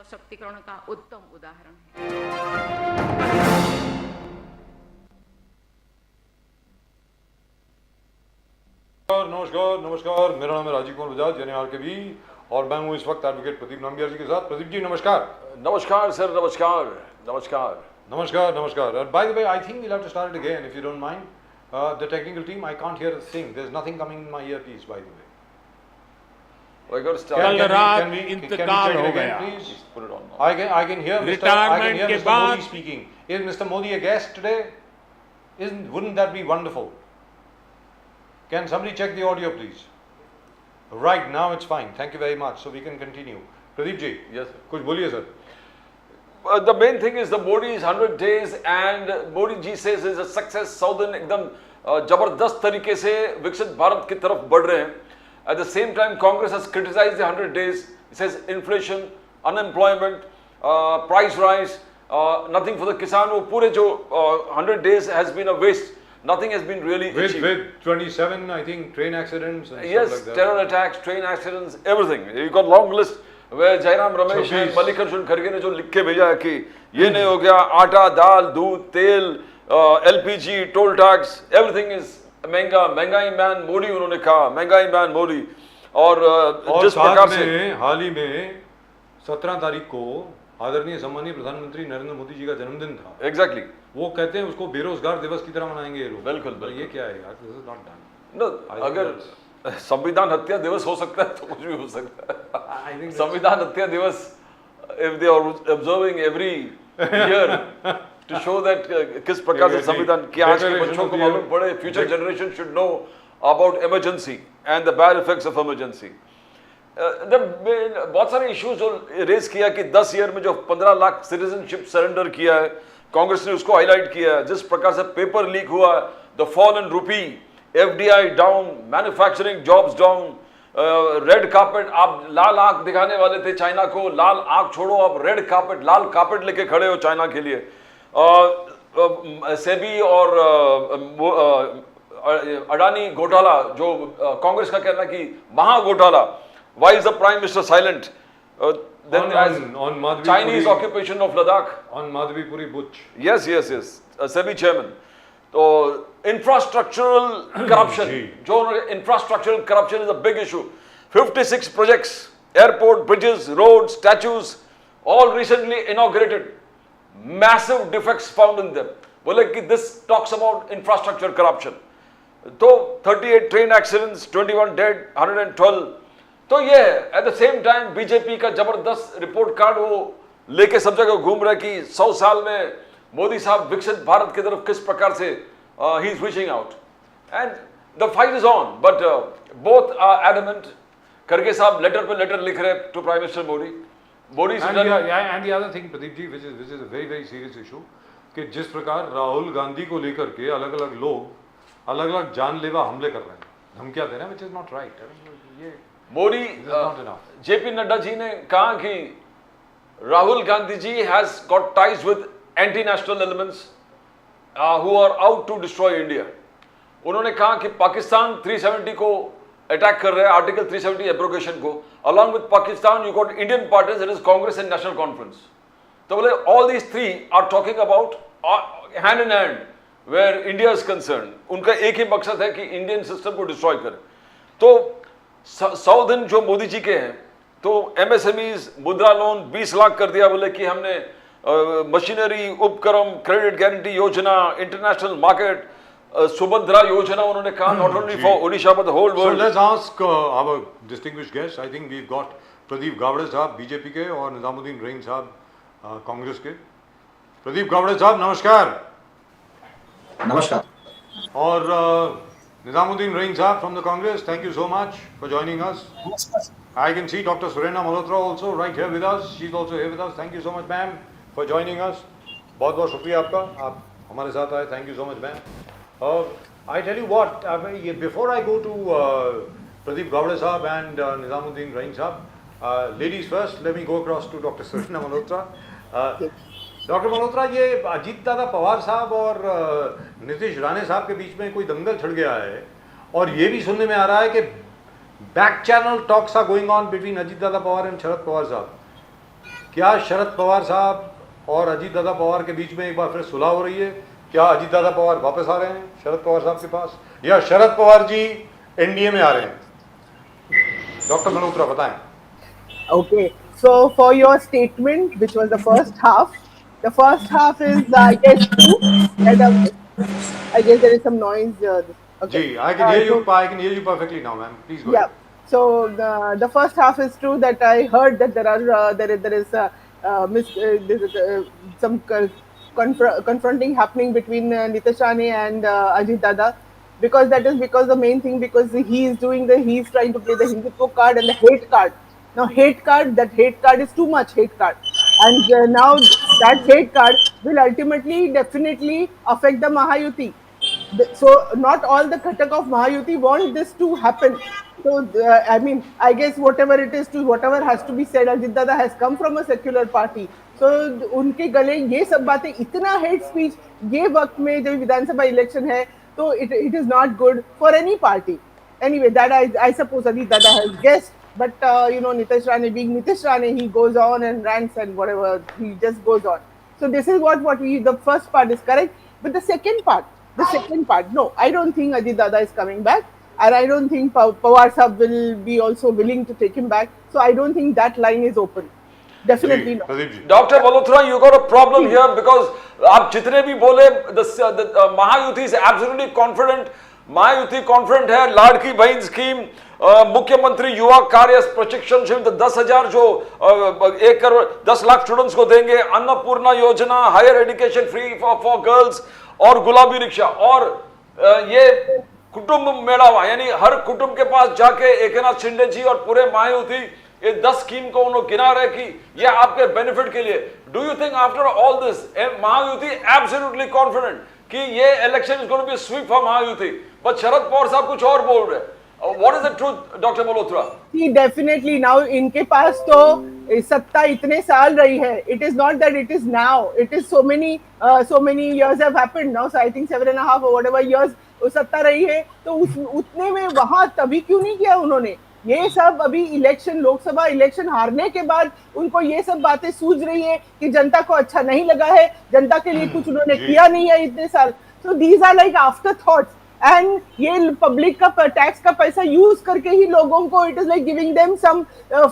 सशक्तिकरण का उत्तम उदाहरण है। नमस्कार नमस्कार, मेरा नाम है राजीव कुमार बजाज यानी आरकेबी और मैं हूँ इस वक्त एडवोकेट प्रदीप नामबियार जी के साथ। प्रदीप जी नमस्कार। नमस्कार सर, नमस्कार नमस्कार नमस्कार नमस्कार। Bye the way, I think we'll have to start it again if you don't mind. The technical team, I can't hear a thing. There's nothing coming in my earpiece, by the way. We got to start. कल रात can we इंतकाल check हो it again, गया। please? Put it on now. I can hear Mr. Retirement के बाद- Modi speaking. Is Mr. Modi a guest today? Wouldn't that be wonderful? Can somebody check the audio, please? Right, now it's fine. Thank you very much. So we can continue. Pradeep ji, Yes, sir. कुछ बोलिए sir. The main thing is the Modi's 100 days and Modi ji says is a success. Southern एकदम जबरदस्त तरीके से विकसित भारत की तरफ बढ़ रहे हैं. At the same time, Congress has criticized the 100 days. It says inflation, unemployment, price rise, nothing for the kisan. वो पूरे जो 100 days has been a waste. Nothing has been really achieved. With 27, I think, train accidents and Yes, stuff like that. terror attacks, train accidents, everything. You got long list where Jairam Ramesh and 26 Mallikarjun Kharge ने जो लिख के भेजा है कि ये नहीं हो गया, आटा, दाल, दूध, तेल, LPG, toll tax, everything is महंगा, महंगाई मैन मोदी उन्होंने कहा, महंगाई मैन मोदी और जिस प्रकार से हाल ही में 17 तारीख को आदरणीय सम्मानीय प्रधानमंत्री नरेंद्र मोदी जी का जन्मदिन था। एग्जैक्टली वो कहते हैं उसको बेरोजगार दिवस की तरह मनाएंगे ये लोग। बिल्कुल, पर बिल्कुल। ये क्या है यार, this is not done. no, अगर संविधान हत्या दिवस हो सकता है तो कुछ भी हो सकता I है। think संविधान हत्या दिवस if they are observing every year to show that किस प्रकार से संविधान कि आज के बच्चों को मालूम पड़े, future generation should know about emergency and the bad effects of emergency. बहुत सारे इश्यूज जो रेज किया कि 10 ईयर में जो 15 लाख सिटीजनशिप सरेंडर किया है, कांग्रेस ने उसको हाईलाइट किया है। जिस प्रकार से पेपर लीक हुआ, द फॉल इन रूपी, FDI down, manufacturing jobs down, red carpet, आप लाल आंख दिखाने वाले थे चाइना को, लाल आंख छोड़ो, आप रेड कार्पेट, लाल कार्पेट लेके खड़े हो चाइना के लिए। सेबी और अडानी घोटाला जो कांग्रेस का कहना कि महा घोटाला, why is the prime minister silent? Then on Madhvi Chinese Puri- occupation of Ladakh. on Madhvipuri Butch. Yes, yes, yes. SEBI chairman. So infrastructural corruption. जी। जो infrastructural corruption is a big issue. 56 projects, airport, bridges, roads, statues, all recently inaugurated. Massive defects found in them. बोले कि this talks about infrastructure corruption. तो 38 train accidents, 21 dead, 112. तो ये at the same time BJP का जबरदस्त report card वो लेके सब जगह घूम रहा है कि 100 साल में मोदी साहब विकसित भारत की तरफ किस प्रकार से ही is reaching out and the fight is on but both are adamant. खड़गे साहब लेटर पे लेटर लिख रहे to prime minister Modi. Modi And the other thing, Pradeep ji, which is a very very serious issue, कि जिस प्रकार राहुल गांधी को लेकर के अलग अलग लोग अलग अलग जानलेवा हमले कर रहे हैं, धमकियां दे रहे हैं, which is not right. ये मोदी not enough. जेपी नड्डा जी ने कहा कि Rahul Gandhi ji has got ties with anti national elements who are out to destroy India. उन्होंने कहा कि पाकिस्तान 370 को अटैक कर रहे हैं, आर्टिकल 370 एब्रोगेशन को। Along with Pakistan you got Indian parties, that is Congress and National Conference. तो बोले all these three are talking about hand in hand where India is concern. उनका एक ही मकसद है कि इंडियन सिस्टम को डिस्ट्रॉय करे। तो 100 दिन जो मोदी जी के हैं, तो एमएसएमईज मुद्रा लोन 20 लाख कर दिया। बोले कि हमने मशीनरी, उपक्रम, क्रेडिट गारंटी योजना, इंटरनेशनल मार्केट, सुभद्रा योजना उन्होंने कहा, not only for Odisha but the whole So world. let's ask our distinguished guests. I think we've got Pradeep Gawde साहब बीजेपी के और निजामुद्दीन रहीम साहब कांग्रेस के। प्रदीप गावड़े साहब नमस्कार। नमस्कार। और Nizamuddin Rain Saab from the Congress, thank you so much for joining us. I can see Dr. Surena Malhotra also right here with us. She's also here with us. Thank you so much, ma'am, for joining us. बहुत बहुत शुक्रिया आपका, आप हमारे साथ आए. Thank you so much, ma'am. I tell you what, before I go to Pradeep Gowda Saab and Nizamuddin Rain Saab, ladies first, let me go across to Dr. Surena Malhotra. Doctor Malhotra, ये अजीत दादा पवार साहब और नीतीश राणे साहब के बीच में कोई दंगल छिड़ गया है और ये भी सुनने में आ रहा है कि back channel talks are going on between Ajit Dada Pawar and शरद पवार साहब। क्या शरद पवार साहब और अजीत दादा पवार के बीच में एक बार फिर सुलह हो रही है? क्या अजीत दादा पवार वापस आ रहे हैं शरद पवार साहब के पास, या शरद पवार जी एनडीए में आ रहे हैं? डॉक्टर मल्होत्रा बताएं। Okay, so for your statement, which was the first half is I guess true. And, I guess there is some noise. Okay. Ji, I can hear you. so- I can hear you perfectly now, ma'am. Please go Yeah. ahead. So the first half is true that I heard that there is some confronting happening between Nitish Rane and Ajit Dada, because the main thing, because he's trying to play the Hindutva card and the hate card. Now that hate card is too much hate card, and now that hate card will ultimately definitely affect the Mahayuti. So not all the Ghatak of Mahayuti want this to happen. So I mean, I guess whatever has to be said, Ajit Dada has come from a secular party. So उनके गले ये सब बातें, इतना hate speech ये वक्त में जब विधानसभा इलेक्शन है, तो it is not good for any party. Anyway, that I suppose Ajit Dada has guessed, but Nitish Rane being Nitish Rane, he goes on and rants and whatever, he just goes on. So this is the first part is correct, but the second part, no, I don't think Ajit Dada is coming back, and I don't think Pawar Sahab will be also willing to take him back. So I don't think that line is open. Definitely not. Pradeep ji, Dr. Malhotra, you got a problem here because आप जितने भी बोले, the Mahayuti is absolutely confident. Mahayuti confident है, लाड़की बहन scheme, मुख्यमंत्री युवा कार्य प्रशिक्षण शिविर 10,000 जो 1 करोड़ 10 लाख स्टूडेंट्स को देंगे, अन्नपूर्णा योजना, higher education free for girls, और गुलाबी रिक्शा, और ये कुटुंब मेला हुआ, यानी हर कुटुंब के पास जाके एकनाथ शिंदे जी और पूरे महायुति ये 10 स्कीम को उन्होंने गिना रहे कि ये आपके बेनिफिट के लिए. Do you think after all this Mahayuti absolutely confident कि ये election is going to be sweep for Mahayuti, but Sharad Pawar sahab कुछ और बोल रहे हैं? What is the truth, Dr. Malhotra? See, definitely now इनके पास तो सत्ता इतने साल रही है. It is not that it is now. It is so many years have happened now. So I think 7.5 or whatever years सत्ता रही है. तो उतने में वहां तभी क्यों नहीं किया उन्होंने? ये सब अभी लोकसभा इलेक्शन हारने के बाद उनको ये सब बातें सूझ रही है कि जनता को अच्छा नहीं लगा है, जनता के लिए कुछ उन्होंने किया नहीं है इतने साल. So these are like after thoughts. And ये पब्लिक का टैक्स का पैसा यूज करके ही लोगों को, it is like giving them some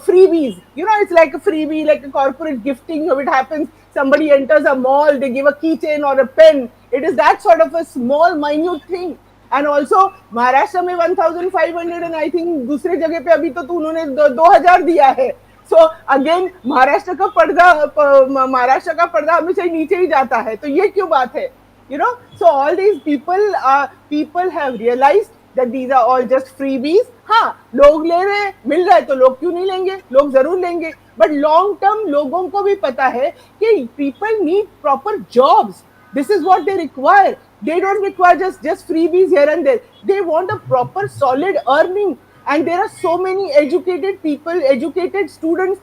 freebies. It's like a freebie, like a corporate gifting. If it happens, somebody enters a mall, they give a keychain or a pen. It is that sort of a small, minute thing. And also Maharashtra में 1,500 and I think दूसरे जगह पे अभी तो उन्होंने 2,000 दिया है. So again Maharashtra का पर्दा हमेशा ही नीचे ही जाता है. तो ये क्यों बात है? So all these people have realized that these are all just freebies. हाँ, लोग ले रहे हैं, मिल रहा है तो लोग क्यों नहीं लेंगे? लोग जरूर लेंगे. But long term लोगों को भी पता है कि people need proper jobs. This is what they require. They don't require just freebies here and there. They want a proper solid earning. And there are so many educated people, educated students.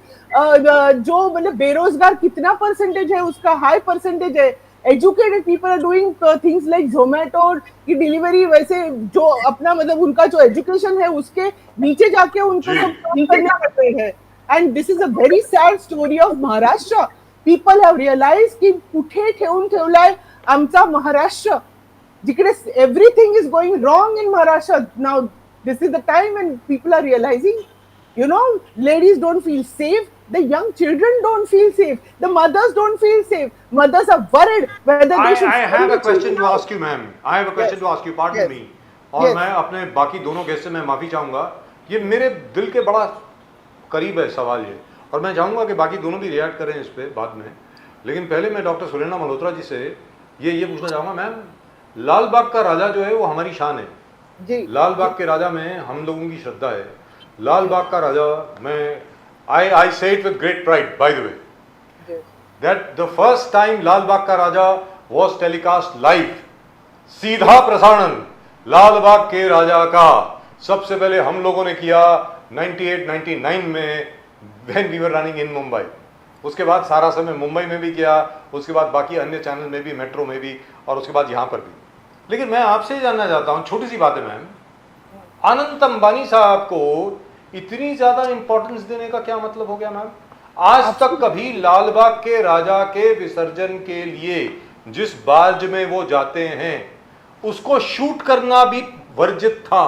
जो मतलब बेरोजगार कितना percentage है उसका? High percentage है. Educated people are doing things like Zomato की delivery, वैसे जो अपना मतलब उनका जो एजुकेशन है उसके नीचे जाके उनको सब काम करना पड़ रहे हैं. And this is a very sad story of Maharashtra. People have realized कि कुठे ठेवून ठेवलाय आमचा महाराष्ट्र, जिकडे everything is going wrong in Maharashtra. Now this is the time when people are realizing, ladies don't feel safe. The young children don't feel safe. The mothers don't feel safe. Mothers are worried whether they should. I have a question to ask you, ma'am. I have a question to ask you. Pardon me. और मैं अपने बाकी दोनों guest से मैं माफी चाहूंगा. ये मेरे दिल के बड़ा करीब है सवाल ये, और मैं चाहूंगा कि बाकी दोनों भी रिएक्ट करें इस पे बाद में. लेकिन पहले मैं डॉक्टर सुरेंद्र मल्होत्रा जी से ये पूछना चाहूंगा, मैम, लाल बाग का राजा जो है वो हमारी शान है जी. लाल बाग के राजा में हम लोगों की श्रद्धा है. लाल बाग का राजा, मैं I say it with great pride, by the way, that the first time लाल बाग का राजा was telecast live, सीधा प्रसारण लाल बाग के राजा का सबसे पहले हम लोगों ने किया 98-99 में when we were running in Mumbai. उसके बाद सारा समय मुंबई में भी किया, उसके बाद बाकी अन्य चैनल में भी, मेट्रो में भी, और उसके बाद यहाँ पर भी. लेकिन मैं आपसे जानना चाहता हूँ, छोटी सी बात है मैम, अनंत अंबानी साहब को इतनी ज्यादा इंपॉर्टेंस देने का क्या मतलब हो गया मैम? आज तक कभी लाल बाग के राजा के विसर्जन के लिए जिस बार्ज में वो जाते हैं उसको शूट करना भी वर्जित था।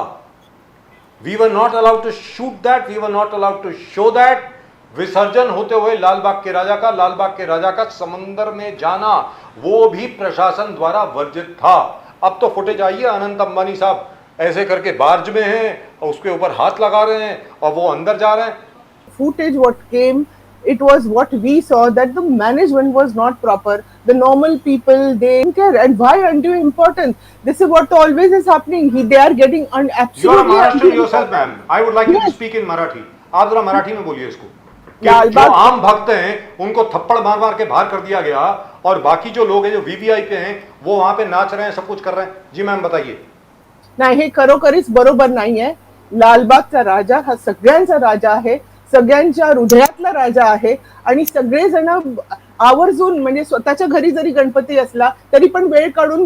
We were not allowed to shoot that, we were not allowed to show that. विसर्जन होते हुए लाल बाग के राजा का समंदर में जाना वो भी प्रशासन द्वारा वर्जित था। अब तो फुटेज आई है, अनंत अंबानी साहब ऐसे करके बार्ज में हैं और उसके ऊपर हाथ लगा रहे हैं और वो अंदर जा रहे हैं। Footage what came, it was what we saw, that the management was not proper. The normal people, they didn't care. And why undue importance? This is what always is happening. They are getting You are a absolutely. Maharashtrian yourself, ma'am. I would like you to speak in Marathi. आप जरा मराठी में बोलिए इसको। कि लाल जो बाग- आम भक्त हैं उनको थप्पड़ मार मार के बाहर कर दिया गया और बाकी जो लोग हैं जो वीवीआईपी हैं वो वहां पे नाच रहे हैं, सब कुछ कर रहे हैं। जी मैम बताइए। नाही, हे खरोखरीच बरोबर नाही आहे. लालबागचा राजा हा सगळ्यांचा राजा आहे, सगळ्यांच्या हृदयातला राजा आहे आणि सगळेजण आवर्जून म्हणजे स्वतःच्या घरी जरी गणपती असला तरी पण वेळ काढून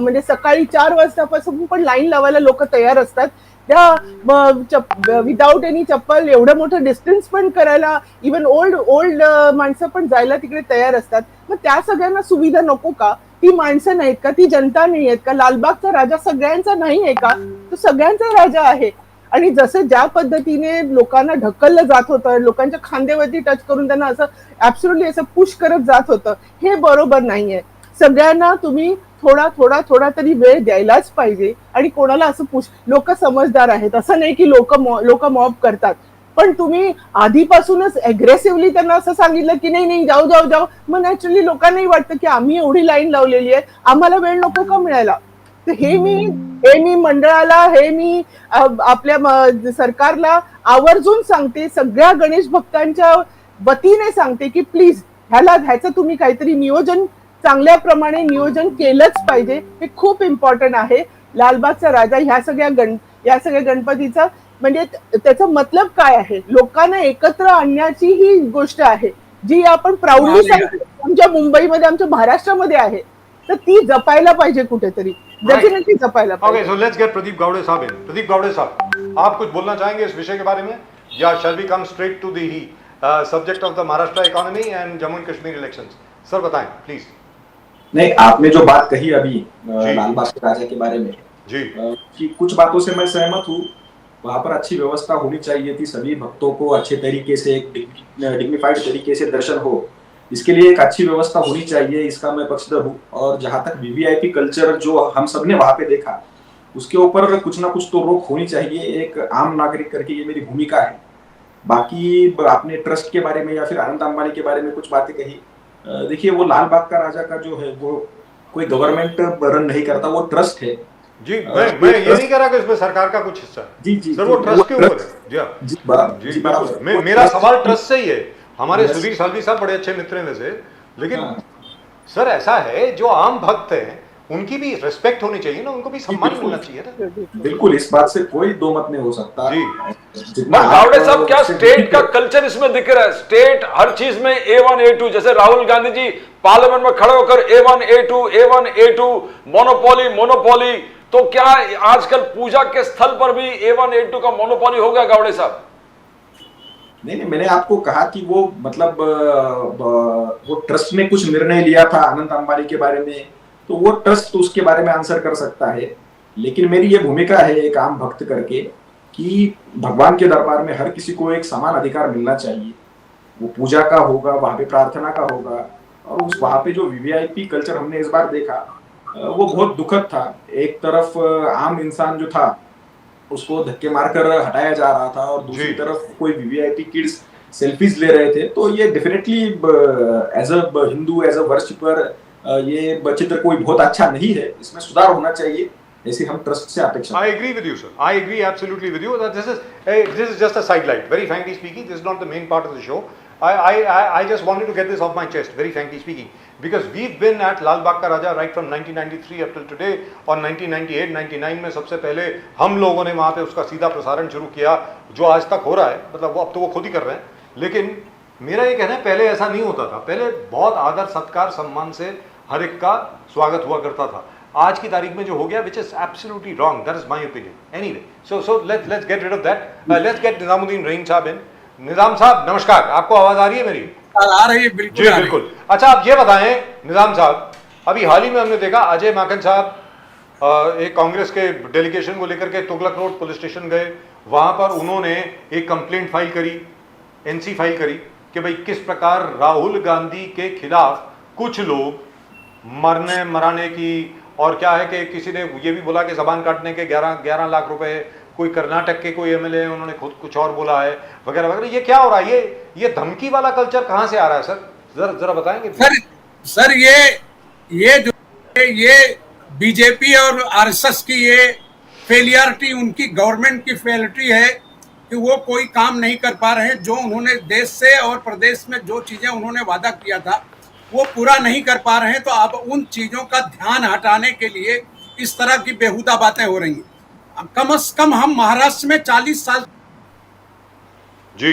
म्हणजे सकाळी 4 वाजतापासून पण लाईन लावायला लोक तयार असतात. त्या विदाऊट एनी चप्पल एवढं मोठं डिस्टन्स पण करायला इवन ओल्ड माणसं पण जायला तिकडे तयार असतात. मग त्या सगळ्यांना सुविधा नको का? ती माणसं नाहीत का? ती जनता नाही आहेत का? लालबागचा राजा सगळ्यांचा नाही आहे का? तो सगळ्यांचा राजा आहे. आणि जसं ज्या पद्धतीने लोकांना ढकललं जात होतं, लोकांच्या खांद्यावरती टच करून त्यांना असं ऍब्सोल्युटली असं पुश करत जात होतं, हे बरोबर नाहीये. सगळ्यांना तुम्ही थोडा तरी वेळ द्यायलाच पाहिजे. आणि कोणाला असं पुश, लोक समजदार आहेत असं नाही की लोक मॉब करतात, पण तुम्ही आधीपासूनच अग्रेसिव्हली त्यांना असं सांगितलं की नाही जाऊ, मग नॅचरली लोकांनाही वाटतं की आम्ही एवढी लाईन लावलेली आहे, आम्हाला वेळ नको का मिळायला. तर हे मी मंडळाला, हे मी आपल्या सरकारला आवर्जून सांगते, सगळ्या गणेश भक्तांच्या वतीने सांगते की प्लीज ह्याचं तुम्ही काहीतरी नियोजन, चांगल्या प्रमाणे नियोजन केलंच पाहिजे. हे खूप इम्पॉर्टंट आहे. लालबागचा राजा ह्या सगळ्या गणपतीचा म्हणजे त्याचा मतलब काय आहे, लोकांना एकत्र आणण्याची ही गोष्ट आहे जी आपण प्राऊडली सांगतो. आमच्या मुंबईमध्ये, आमच्या महाराष्ट्रामध्ये आहे, तर ती जपायला पाहिजे कुठेतरी, डेफिनेटली जपायला ओके, पाहिजे. So let's get Pradeep Gawde साहब इन। प्रदीप गावड़े साहब, आप कुछ बोलना चाहेंगे इस विषय के बारे में या shall we come straight to the subject of the Maharashtra economy and Jammu and Kashmir elections? Sir बताएं प्लीज। नहीं, आपने जो बात कही अभी लाल बाग के राजा के बारे में जी, कि कुछ बातों से मैं सहमत हूँ। वहां पर अच्छी व्यवस्था होनी चाहिए थी, सभी भक्तों को अच्छे तरीके से, एक डिग्निफाइड तरीके से दर्शन हो, इसके लिए एक अच्छी व्यवस्था होनी चाहिए, इसका मैं पक्षधर हूँ। और जहां तक वीवीआईपी कल्चर जो हम सब ने वहां पे देखा, उसके ऊपर कुछ ना कुछ तो रोक होनी चाहिए, एक आम नागरिक करके ये मेरी भूमिका है। बाकी आपने ट्रस्ट के बारे में या फिर अनंत अंबानी के बारे में कुछ बातें कही, देखिए वो लाल बाग का राजा का जो है वो कोई गवर्नमेंट रन नहीं करता, वो ट्रस्ट है। जी, मैं ये नहीं कह रहा कि इसमें सरकार का कुछ हिस्सा है। जी सर वो ट्रस्ट के ऊपर है। जी हाँ, जी बिल्कुल। मेरा सवाल ट्रस्ट से ही है। हमारे सुधीर सालवी साहब बड़े अच्छे मित्र हैं वैसे, लेकिन सर ऐसा है जो आम भक्त हैं उनकी भी रिस्पेक्ट होनी चाहिए ना, उनको भी सम्मान मिलना चाहिए ना। बिल्कुल, इस बात से कोई दो मत नहीं हो सकता जी। बट गावड़े साहब, क्या स्टेट का कल्चर इसमें दिख रहा है? स्टेट हर चीज में A1 A2, जैसे राहुल गांधी जी पार्लियामेंट में खड़े होकर A1 A2 मोनोपोली, तो क्या आजकल पूजा के स्थल पर भी A1 A2 का मोनोपोली हो गया गावड़े साहब? नहीं, मैंने आपको कहा कि वो मतलब वो ट्रस्ट ने कुछ निर्णय लिया था अनंत अंबानी के बारे में, तो वो ट्रस्ट उसके बारे में आंसर कर सकता है। लेकिन मेरी ये भूमिका है एक आम भक्त करके कि भगवान के दरबार में हर किसी को एक समान अधिकार मिलना चाहिए। वो पूजा का होगा, वहां पे प्रार्थना का होगा, और उस वहां पे जो वीवीआईपी कल्चर हमने इस बार देखा वो बहुत दुखद था। एक तरफ आम इंसान जो था उसको धक्के मारकर हटाया जा रहा था और दूसरी तरफ कोई वीवीआईपी किड्स सेल्फीज ले रहे थे। तो ये definitely as a Hindu, as a worshipper, ये चित्र कोई बहुत अच्छा नहीं है, इसमें सुधार होना चाहिए, ऐसी हम ट्रस्ट से अपेक्षा। I agree with you, sir. I agree absolutely with you. That this is just a sidelight. Very frankly speaking, this is not the main part of the show. I just wanted to get this off my chest. Very frankly speaking, because we've been at Lal Bagh Ka Raja right from 1993 up till today, और 1998-99 में सबसे पहले हम लोगों ने वहाँ पे उसका सीधा प्रसारण शुरू किया, जो आज तक हो रहा है। मतलब वो अब तो वो खुद ही कर रहे हैं, लेकिन मेरा ये कहना है पहले ऐसा नहीं होता था। पहले बहुत आदर सत्कार सम्मान से हर एक का स्वागत हुआ करता था। आज की तारीख में जो हो गया, which is absolutely wrong. That is my opinion. Anyway, so let's get rid of that. Let's get Nizamuddin Rain साहब in. निजाम साहब नमस्कार, आपको आवाज आ रही है मेरी? आ रही है, बिल्कुल जी बिल्कुल। अच्छा आप ये बताएं निजाम साहब, अभी हाल ही में हमने देखा अजय माकन साहब एक कांग्रेस के डेलीगेशन को लेकर के तुगलक रोड पुलिस स्टेशन गए, वहां पर उन्होंने एक कंप्लेंट फाइल करी, एनसी फाइल करी कि भाई किस प्रकार राहुल गांधी के खिलाफ कुछ लोग मरने मराने की, और क्या है कि किसी ने ये भी बोला कि जबान काटने के 11 लाख रुपए, कोई कर्नाटक के कोई एमएलए उन्होंने खुद कुछ और बोला है वगैरह वगैरह। ये क्या हो रहा है? ये धमकी वाला कल्चर कहां से आ रहा है सर? जरा बताएंगे सर ये बीजेपी और आरएसएस की ये फेलियरिटी, उनकी गवर्नमेंट की फेलियरिटी है कि वो कोई काम नहीं कर पा रहे हैं। जो उन्होंने देश से और प्रदेश में जो चीजें उन्होंने वादा किया था वो पूरा नहीं कर पा रहे हैं। तो अब उन चीजों का ध्यान हटाने के लिए इस तरह की बेहुदा बातें हो रही हैं। कम से कम हम महाराष्ट्र में 40 साल। जी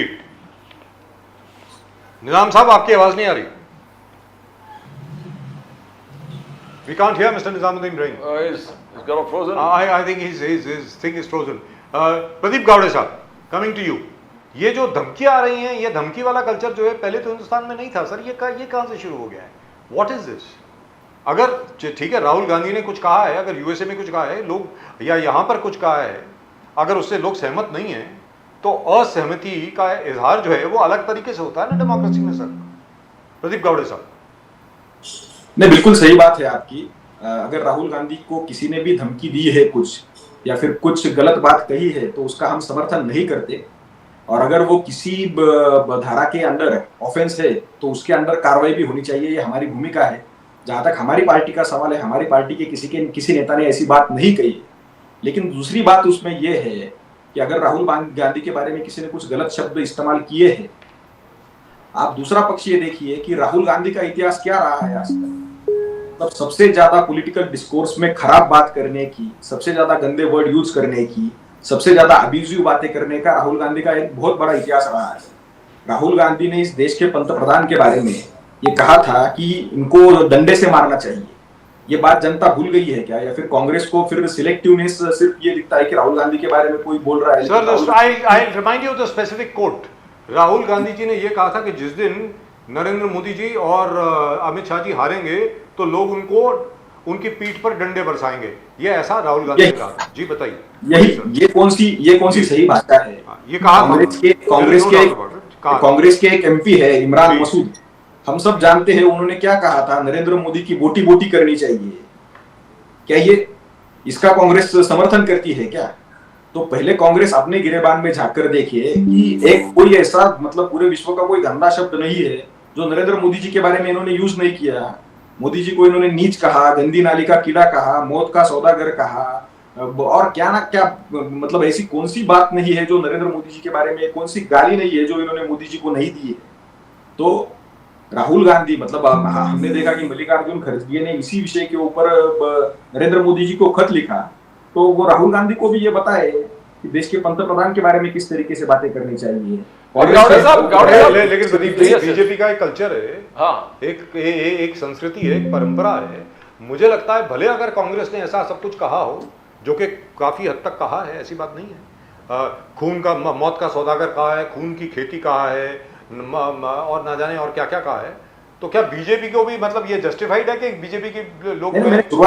निजाम साहब आपकी आवाज नहीं आ रही। We can't hear Mr. Nizamuddin Rain. He's got a frozen. I think his thing is frozen. Pradeep Gawde साहब, coming to you. ये जो धमकियां आ रही हैं, ये धमकी वाला कल्चर जो है पहले तो हिंदुस्तान में नहीं था सर, ये कहां से शुरू हो गया है? What is this? अगर ठीक है राहुल गांधी ने कुछ कहा है, अगर यूएसए में कुछ कहा है लोग, या यहां पर कुछ कहा है, अगर उससे लोग सहमत नहीं है तो असहमति का इजहार जो है वो अलग तरीके से होता है ना डेमोक्रेसी में सर। प्रदीप गावड़े साहब। नहीं, बिल्कुल सही बात है आपकी। अगर राहुल गांधी को किसी ने भी धमकी दी है कुछ, या फिर कुछ गलत बात कही है, तो उसका हम समर्थन नहीं करते। और अगर वो किसी धारा के अंदर ऑफेंस है तो उसके अंदर कार्रवाई भी होनी चाहिए, ये हमारी भूमिका है। जहां तक हमारी पार्टी का सवाल है, हमारी पार्टी के किसी नेता ने ऐसी बात नहीं कही। लेकिन दूसरी बात उसमें यह है कि अगर राहुल गांधी के बारे में किसी ने कुछ गलत शब्द इस्तेमाल किए हैं, आप दूसरा पक्ष ये देखिए कि राहुल गांधी का इतिहास क्या रहा है आज तक। मतलब सबसे ज्यादा पॉलिटिकल डिस्कोर्स में खराब बात करने की, सबसे ज्यादा गंदे वर्ड यूज करने की, सबसे ज्यादा अब्यूजिव बातें करने का राहुल गांधी का एक बहुत बड़ा इतिहास रहा है। राहुल गांधी ने इस देश के पंतप्रधान के बारे में ये कहा था कि इनको डंडे से मारना चाहिए। ये बात जनता भूल गई है क्या, या फिर कांग्रेस को फिर सिलेक्टिवनेस सिर्फ ये दिखता है कि राहुल गांधी के बारे में कोई बोल रहा है? Sir I remind you the specific quote. Rahul Gandhi ji ने यह कहा था कि जिस दिन नरेंद्र मोदी जी और अमित शाह जी हारेंगे तो लोग उनकी पीठ पर डंडे बरसाएंगे। ये ऐसा राहुल गांधी ने कहा था। जी बताइए। ये कौन सी सही भाषा है? ये कहा कांग्रेस के एक एमपी है इमरान मसूद, हम सब जानते हैं उन्होंने क्या कहा था, नरेंद्र मोदी की बोटी बोटी करनी चाहिए। क्या ये इसका कांग्रेस समर्थन करती है क्या? तो पहले कांग्रेस अपने गिरेबान में झांक कर देखिए कि एक कोई ऐसा मतलब पूरे विश्व का कोई गंदा शब्द नहीं है जो नरेंद्र मोदी जी के बारे में इन्होंने यूज नहीं किया। मोदी जी को इन्होंने नीच कहा, गंदी नाली का कीड़ा कहा, मौत का सौदागर कहा, और क्या ना क्या। मतलब ऐसी कौन सी बात नहीं है जो नरेंद्र मोदी जी के बारे में, कौन सी गाली नहीं है जो इन्होंने मोदी जी को नहीं दी है। तो राहुल गांधी मतलब हमने देखा कि मल्लिकार्जुन खड़गे ने इसी विषय के ऊपर नरेंद्र मोदी जी को खत लिखा, तो वो राहुल गांधी को भी ये बताए कि देश के पंतप्रधान के बारे में किस तरीके से बातें करनी चाहिए। लेकिन बीजेपी का एक कल्चर है, हाँ, एक संस्कृति है, एक परंपरा है। मुझे लगता है भले अगर कांग्रेस ने ऐसा सब कुछ कहा हो, जो कि काफी हद तक कहा है, ऐसी बात नहीं है, खून का मौत का सौदागर कहा है, खून की खेती कहा है, और ना जाने और क्या क्या कहा है, तो क्या बीजेपी को भी मतलब ये जस्टिफाइड है कि बीजेपी के लोग ऐसी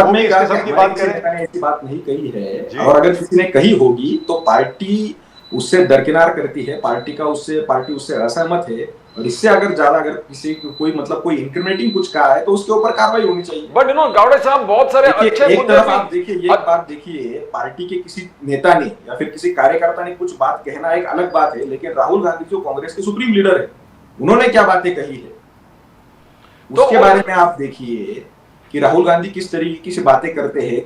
बात नहीं कही है, और अगर किसी ने कही होगी तो पार्टी उससे दरकिनार करती है, पार्टी उससे असहमत है, और इससे अगर किसी कोई मतलब कोई इंक्रिमिनेटिंग कुछ कहा है तो उसके ऊपर कार्रवाई होनी चाहिए। बट यू नो गावड़े साहब बहुत सारे अच्छे एक तरफ आप देखिए, ये बात देखिए, पार्टी के किसी नेता ने या फिर किसी कार्यकर्ता ने कुछ बात कहना एक अलग बात है, लेकिन राहुल गांधी जो कांग्रेस के सुप्रीम लीडर है, उन्होंने क्या बातें कही है उसके बारे में आप देखिए कि राहुल गांधी किस तरीके से बातें करते हैं,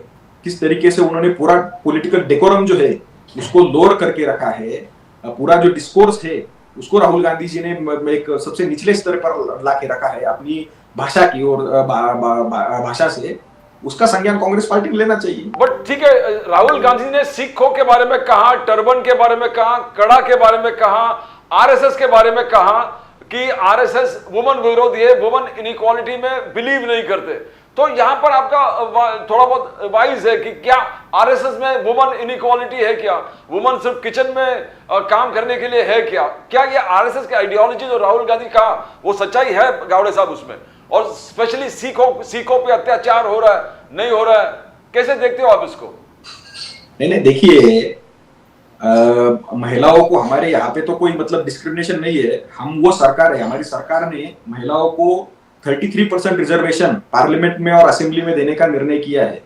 किस तरीके से उन्होंने पूरा पॉलिटिकल डेकोरम जो है उसको लोअर करके रखा है। पूरा जो डिस्कोर्स है उसको राहुल गांधी जी ने एक सबसे निचले स्तर पर लाके रखा है अपनी भाषा की और भाषा से। उसका संज्ञान कांग्रेस पार्टी को लेना चाहिए। बट ठीक है, राहुल गांधी ने सिखों के बारे में कहा, टर्बन के बारे में कहा, कड़ा के बारे में कहा, आरएसएस के बारे में कहा कि आरएसएस वुमन विरोधी है, वुमन इनइक्वालिटी में बिलीव नहीं करते। तो यहां पर आपका थोड़ा बहुत वाइज है कि क्या आरएसएस में वुमन इनइक्वालिटी है क्या, वुमन सिर्फ किचन में काम करने के लिए है क्या ये आरएसएस की आइडियोलॉजी जो राहुल गांधी का वो सच्चाई है गावड़े साहब उसमें? और स्पेशली सिखों पे अत्याचार हो रहा है नहीं हो रहा है, कैसे देखते हो आप इसको? नहीं देखिए, महिलाओं को हमारे यहाँ पे तो कोई मतलब डिस्क्रिमिनेशन नहीं है। हम वो सरकार है, हमारी सरकार ने महिलाओं को 33% रिजर्वेशन पार्लियामेंट में और असेंबली में देने का निर्णय किया है।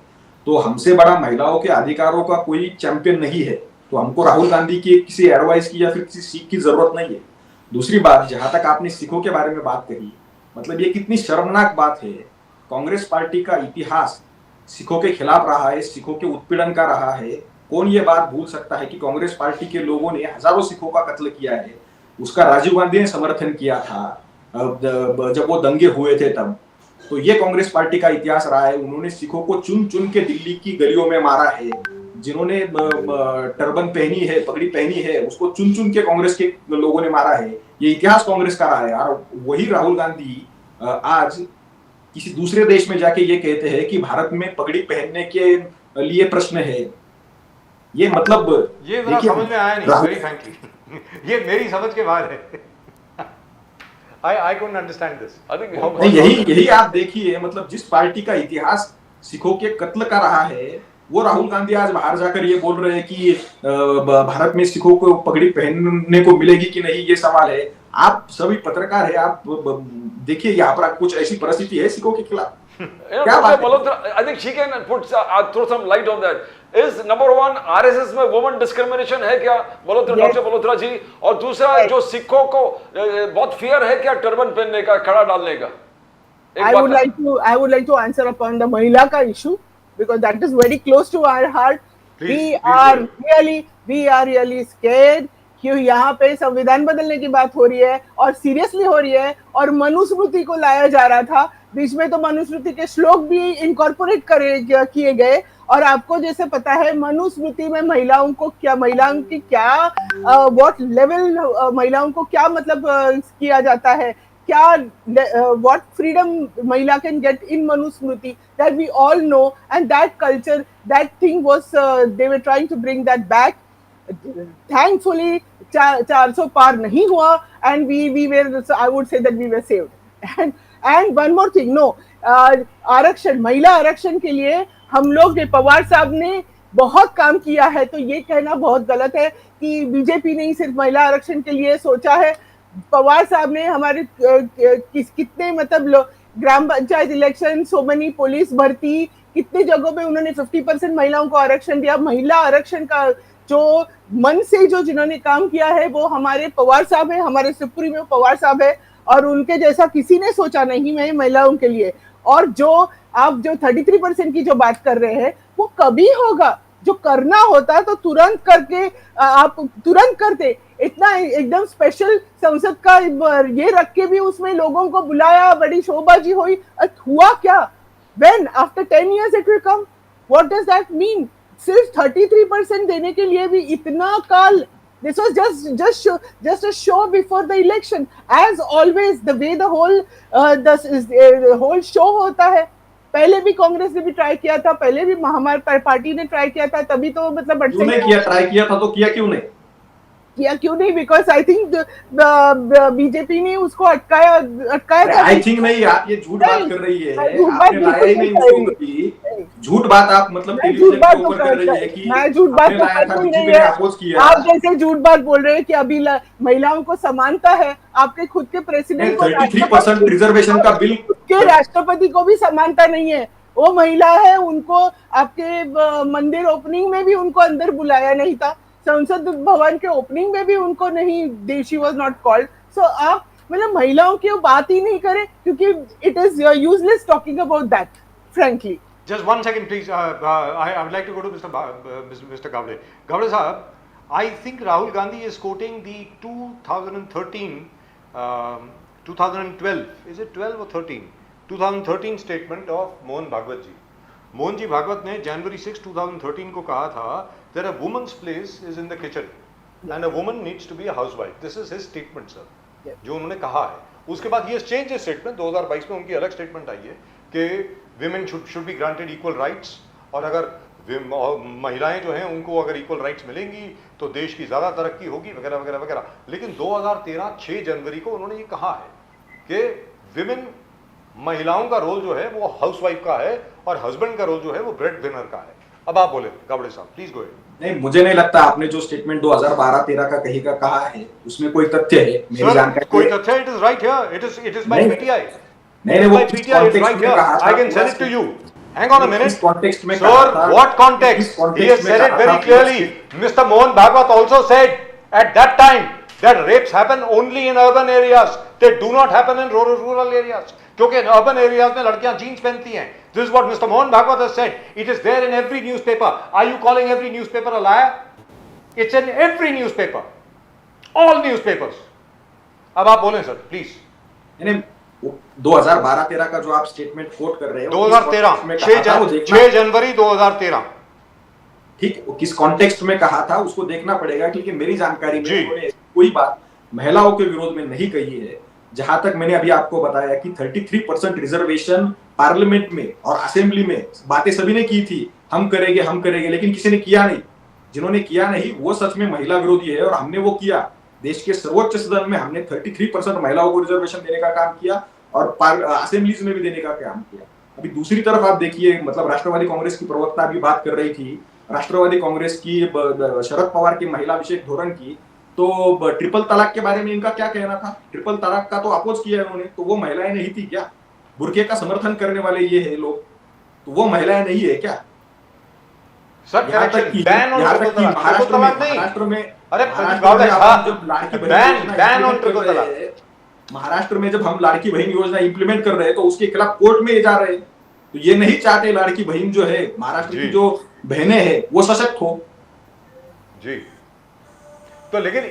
तो हमसे बड़ा महिलाओं के अधिकारों का कोई चैंपियन नहीं है। तो हमको राहुल गांधी की किसी एडवाइस की या फिर किसी सीख की जरूरत नहीं है। दूसरी बात, जहां तक आपने सिखों के बारे में बात कही, मतलब ये कितनी शर्मनाक बात है। कांग्रेस पार्टी का इतिहास सिखों के खिलाफ रहा है, सिखों के उत्पीड़न का रहा है। कौन ये बात भूल सकता है कि कांग्रेस पार्टी के लोगों ने हजारों सिखों का कत्ल किया है। उसका राजीव गांधी ने समर्थन किया था जब वो दंगे हुए थे तब। तो ये कांग्रेस पार्टी का इतिहास रहा है। उन्होंने सिखों को चुन चुन के दिल्ली की गलियों में मारा है। जिन्होंने टर्बन पहनी है, पगड़ी पहनी है, उसको चुन चुन के कांग्रेस के लोगों ने मारा है। ये इतिहास कांग्रेस का रहा है। और वही राहुल गांधी आज किसी दूसरे देश में जाके ये कहते हैं कि भारत में पगड़ी पहनने के लिए प्रश्न है। ये मतलब ये समझ में आया नहीं, वेरी फ्रैंकली। ये मेरी समझ के बाहर है। I couldn't understand this. यही आप देखिए, मतलब जिस पार्टी का इतिहास सिखों के कत्ल का रहा है, वो राहुल गांधी आज बाहर जाकर ये बोल रहे हैं कि भारत में सिखों को पगड़ी पहनने को मिलेगी कि नहीं, ये सवाल है। आप सभी पत्रकार है, आप देखिए यहाँ पर कुछ ऐसी परिस्थिति है सिखों के खिलाफ। क्या बात है? I think she can throw some light on that. Is number one, RSS में वुमन डिस्क्रिमिनेशन है क्या डॉक्टर मल्होत्रा जी? और दूसरा, जो सिखों को बहुत फियर है क्या टर्बन पहनने का, कड़ा डालने का? I would like to answer upon the महिला का issue because that is very close to our heart. We are really scared कि यहाँ पे संविधान बदलने की बात हो रही है और सीरियसली हो रही है, और मनुस्मृति को लाया जा रहा था। बीच में तो मनुस्मृति के श्लोक भी इनकॉर्पोरेट किए गए। और आपको जैसे पता है मनुस्मृति में महिलाओं की क्या व्हाट लेवल, महिलाओं को क्या मतलब किया जाता है, क्या व्हाट फ्रीडम महिला can get in Manusmriti, that we all know. And that culture, that thing was they were trying to bring that back. Thankfully 400 पार नहीं हुआ, and we were, I would say that we were saved. And one more thing, no, आरक्षण, महिला आरक्षण के लिए हम लोग ने, पवार साहब ने बहुत काम किया है। तो ये कहना बहुत गलत है कि बीजेपी ने ही सिर्फ महिला आरक्षण के लिए सोचा है। पवार साहब ने हमारे कितने मतलब gram panchayat election, so many police भर्ती, कितने जगहों पे उन्होंने 50% महिलाओं को आरक्षण दिया। महिला आरक्षण का जो मन से जो जिन्होंने काम किया है वो हमारे पवार साहब है, हमारे सुप्रीमो पवार साहब है, और उनके जैसा किसी ने सोचा नहीं है महिलाओं के लिए। और जो आप जो 33% की जो बात कर रहे हैं वो कभी होगा, जो करना होता तो तुरंत करके आप तुरंत करते। इतना एकदम स्पेशल संसद का ये रख के भी उसमें लोगों को बुलाया, बड़ी शोबाजी हुई, हुआ क्या? When after 10 years it will come? What does that mean? सिर्फ 33% देने के लिए भी इतना काल? This was just a show before the election, as always the way the whole show होता है। पहले भी कांग्रेस ने भी ट्राई किया था, पहले भी हमारी पार्टी ने ट्राई किया था, तभी तो मतलब क्यों नहीं किया? ट्राई किया था तो किया क्यों नहीं? बिकॉज आई थिंक बीजेपी ने उसको अटकाया था। आई थिंक नहीं, आप ये झूठ बात कर रही है, आपने लाया ही नहीं उसको कभी। झूठ बात आप मतलब टेलीविजन के ऊपर कर रही है कि मैं झूठ बात तो अपोज किया। आप जैसे झूठ बात बोल रहे हैं कि अभी महिलाओं को समानता है, आपके खुद के प्रेसिडेंट 33% रिजर्वेशन का बिल के राष्ट्रपति को भी समानता नहीं है। वो महिला है, उनको आपके मंदिर ओपनिंग में भी उनको अंदर बुलाया नहीं था, संसद भवन के ओपनिंग में भी उनको नहीं, शी वाज नॉट कॉल्ड। सो आप मतलब महिलाओं की बात ही नहीं करें, क्योंकि it is useless talking about that, frankly. Just 1 second, please. I would like to go to Mr. Gavle. Gavle sahab, I think Rahul Gandhi is quoting the 2012, is it 12 or 13? 2013 statement of Mohan Bhagwat ji. Mohan ji Bhagwat ने जनवरी 6, 2013 को कहा था, that a woman's place is in the kitchen and a woman needs to be a housewife. This is his statement, sir. जो उन्होंने कहा है। उसके बाद ये चेंज स्टेटमेंट 2022 में उनकी अलग स्टेटमेंट आई है कि women should be granted equal rights, और अगर महिलाएं जो हैं उनको अगर इक्वल राइट्स मिलेंगी तो देश की ज़्यादा तरक्की होगी, वगैरह वगैरह वगैरह। लेकिन 2013 6 जनवरी को उन्होंने ये कहा है कि विमेन, महिलाओं का रोल जो है वो हाउसवाइफ का है और हस्बैंड का रोल जो है वो ब्रेड विनर का है। अब आप बोले गावड़े साहब, प्लीज गो अहेड। नहीं, मुझे नहीं लगता आपने जो स्टेटमेंट 2012-13 का कहीं का कहा है उसमें कोई तथ्य है। मेरी जानकारी कोई तथ्य, it is right here, it is by PTI. नहीं, वो PTI is right here. I can send it to you. Hang on a minute. Context में Sir, what context? He has said it very clearly. Mr. Mohan Bhagwat also said at that time that rapes happen only in urban areas. They do not happen in rural areas. क्योंकि urban areas में लड़कियां jeans पहनती हैं. This is what Mr. Mohan Bhagwat has said. It is there in every newspaper. Are you calling every newspaper a liar? It's in every newspaper. All newspapers. अब आप बोलें sir, please. 2012-13 का जो आप स्टेटमेंट कोट कर रहे हो 2013 6 जनवरी 2013, ठीक, किस कॉन्टेक्स्ट में कहा था उसको देखना पड़ेगा, क्योंकि मेरी जानकारी में उन्होंने कोई बात महिलाओं के विरोध में नहीं कही है। जहां तक मैंने अभी आपको बताया कि 33% रिजर्वेशन पार्लियामेंट में और असेंबली में बातें सभी ने की थी, हम करेंगे, लेकिन किसी ने किया नहीं। जिन्होंने किया नहीं वो सच में महिला विरोधी है, और हमने वो किया। देश के सर्वोच्च सदन में हमने 33% महिलाओं को रिजर्वेशन देने का काम किया और असेंबलीज में भी देने का काम किया। अभी दूसरी तरफ आप देखिए, मतलब राष्ट्रवादी कांग्रेस की प्रवक्ता भी बात कर रही थी, राष्ट्रवादी कांग्रेस की शरद पवार की महिला विषयक धोरण की, तो ट्रिपल तलाक के बारे में इनका क्या कहना था? ट्रिपल तलाक का तो अपोज किया उन्होंने, तो वो महिलाएं नहीं थी क्या? बुर्के का समर्थन करने वाले ये है लोग, तो वो महिलाएं नहीं है क्या? सर महाराष्ट्र में जब हम लाड़की बहन योजना इंप्लीमेंट कर रहे हैं तो उसके खिलाफ कोर्ट में जा रहे हैं, तो ये नहीं चाहते लाड़की बहन जो है महाराष्ट्र की जो बहनें हैं वो सशक्त हो जी। तो लेकिन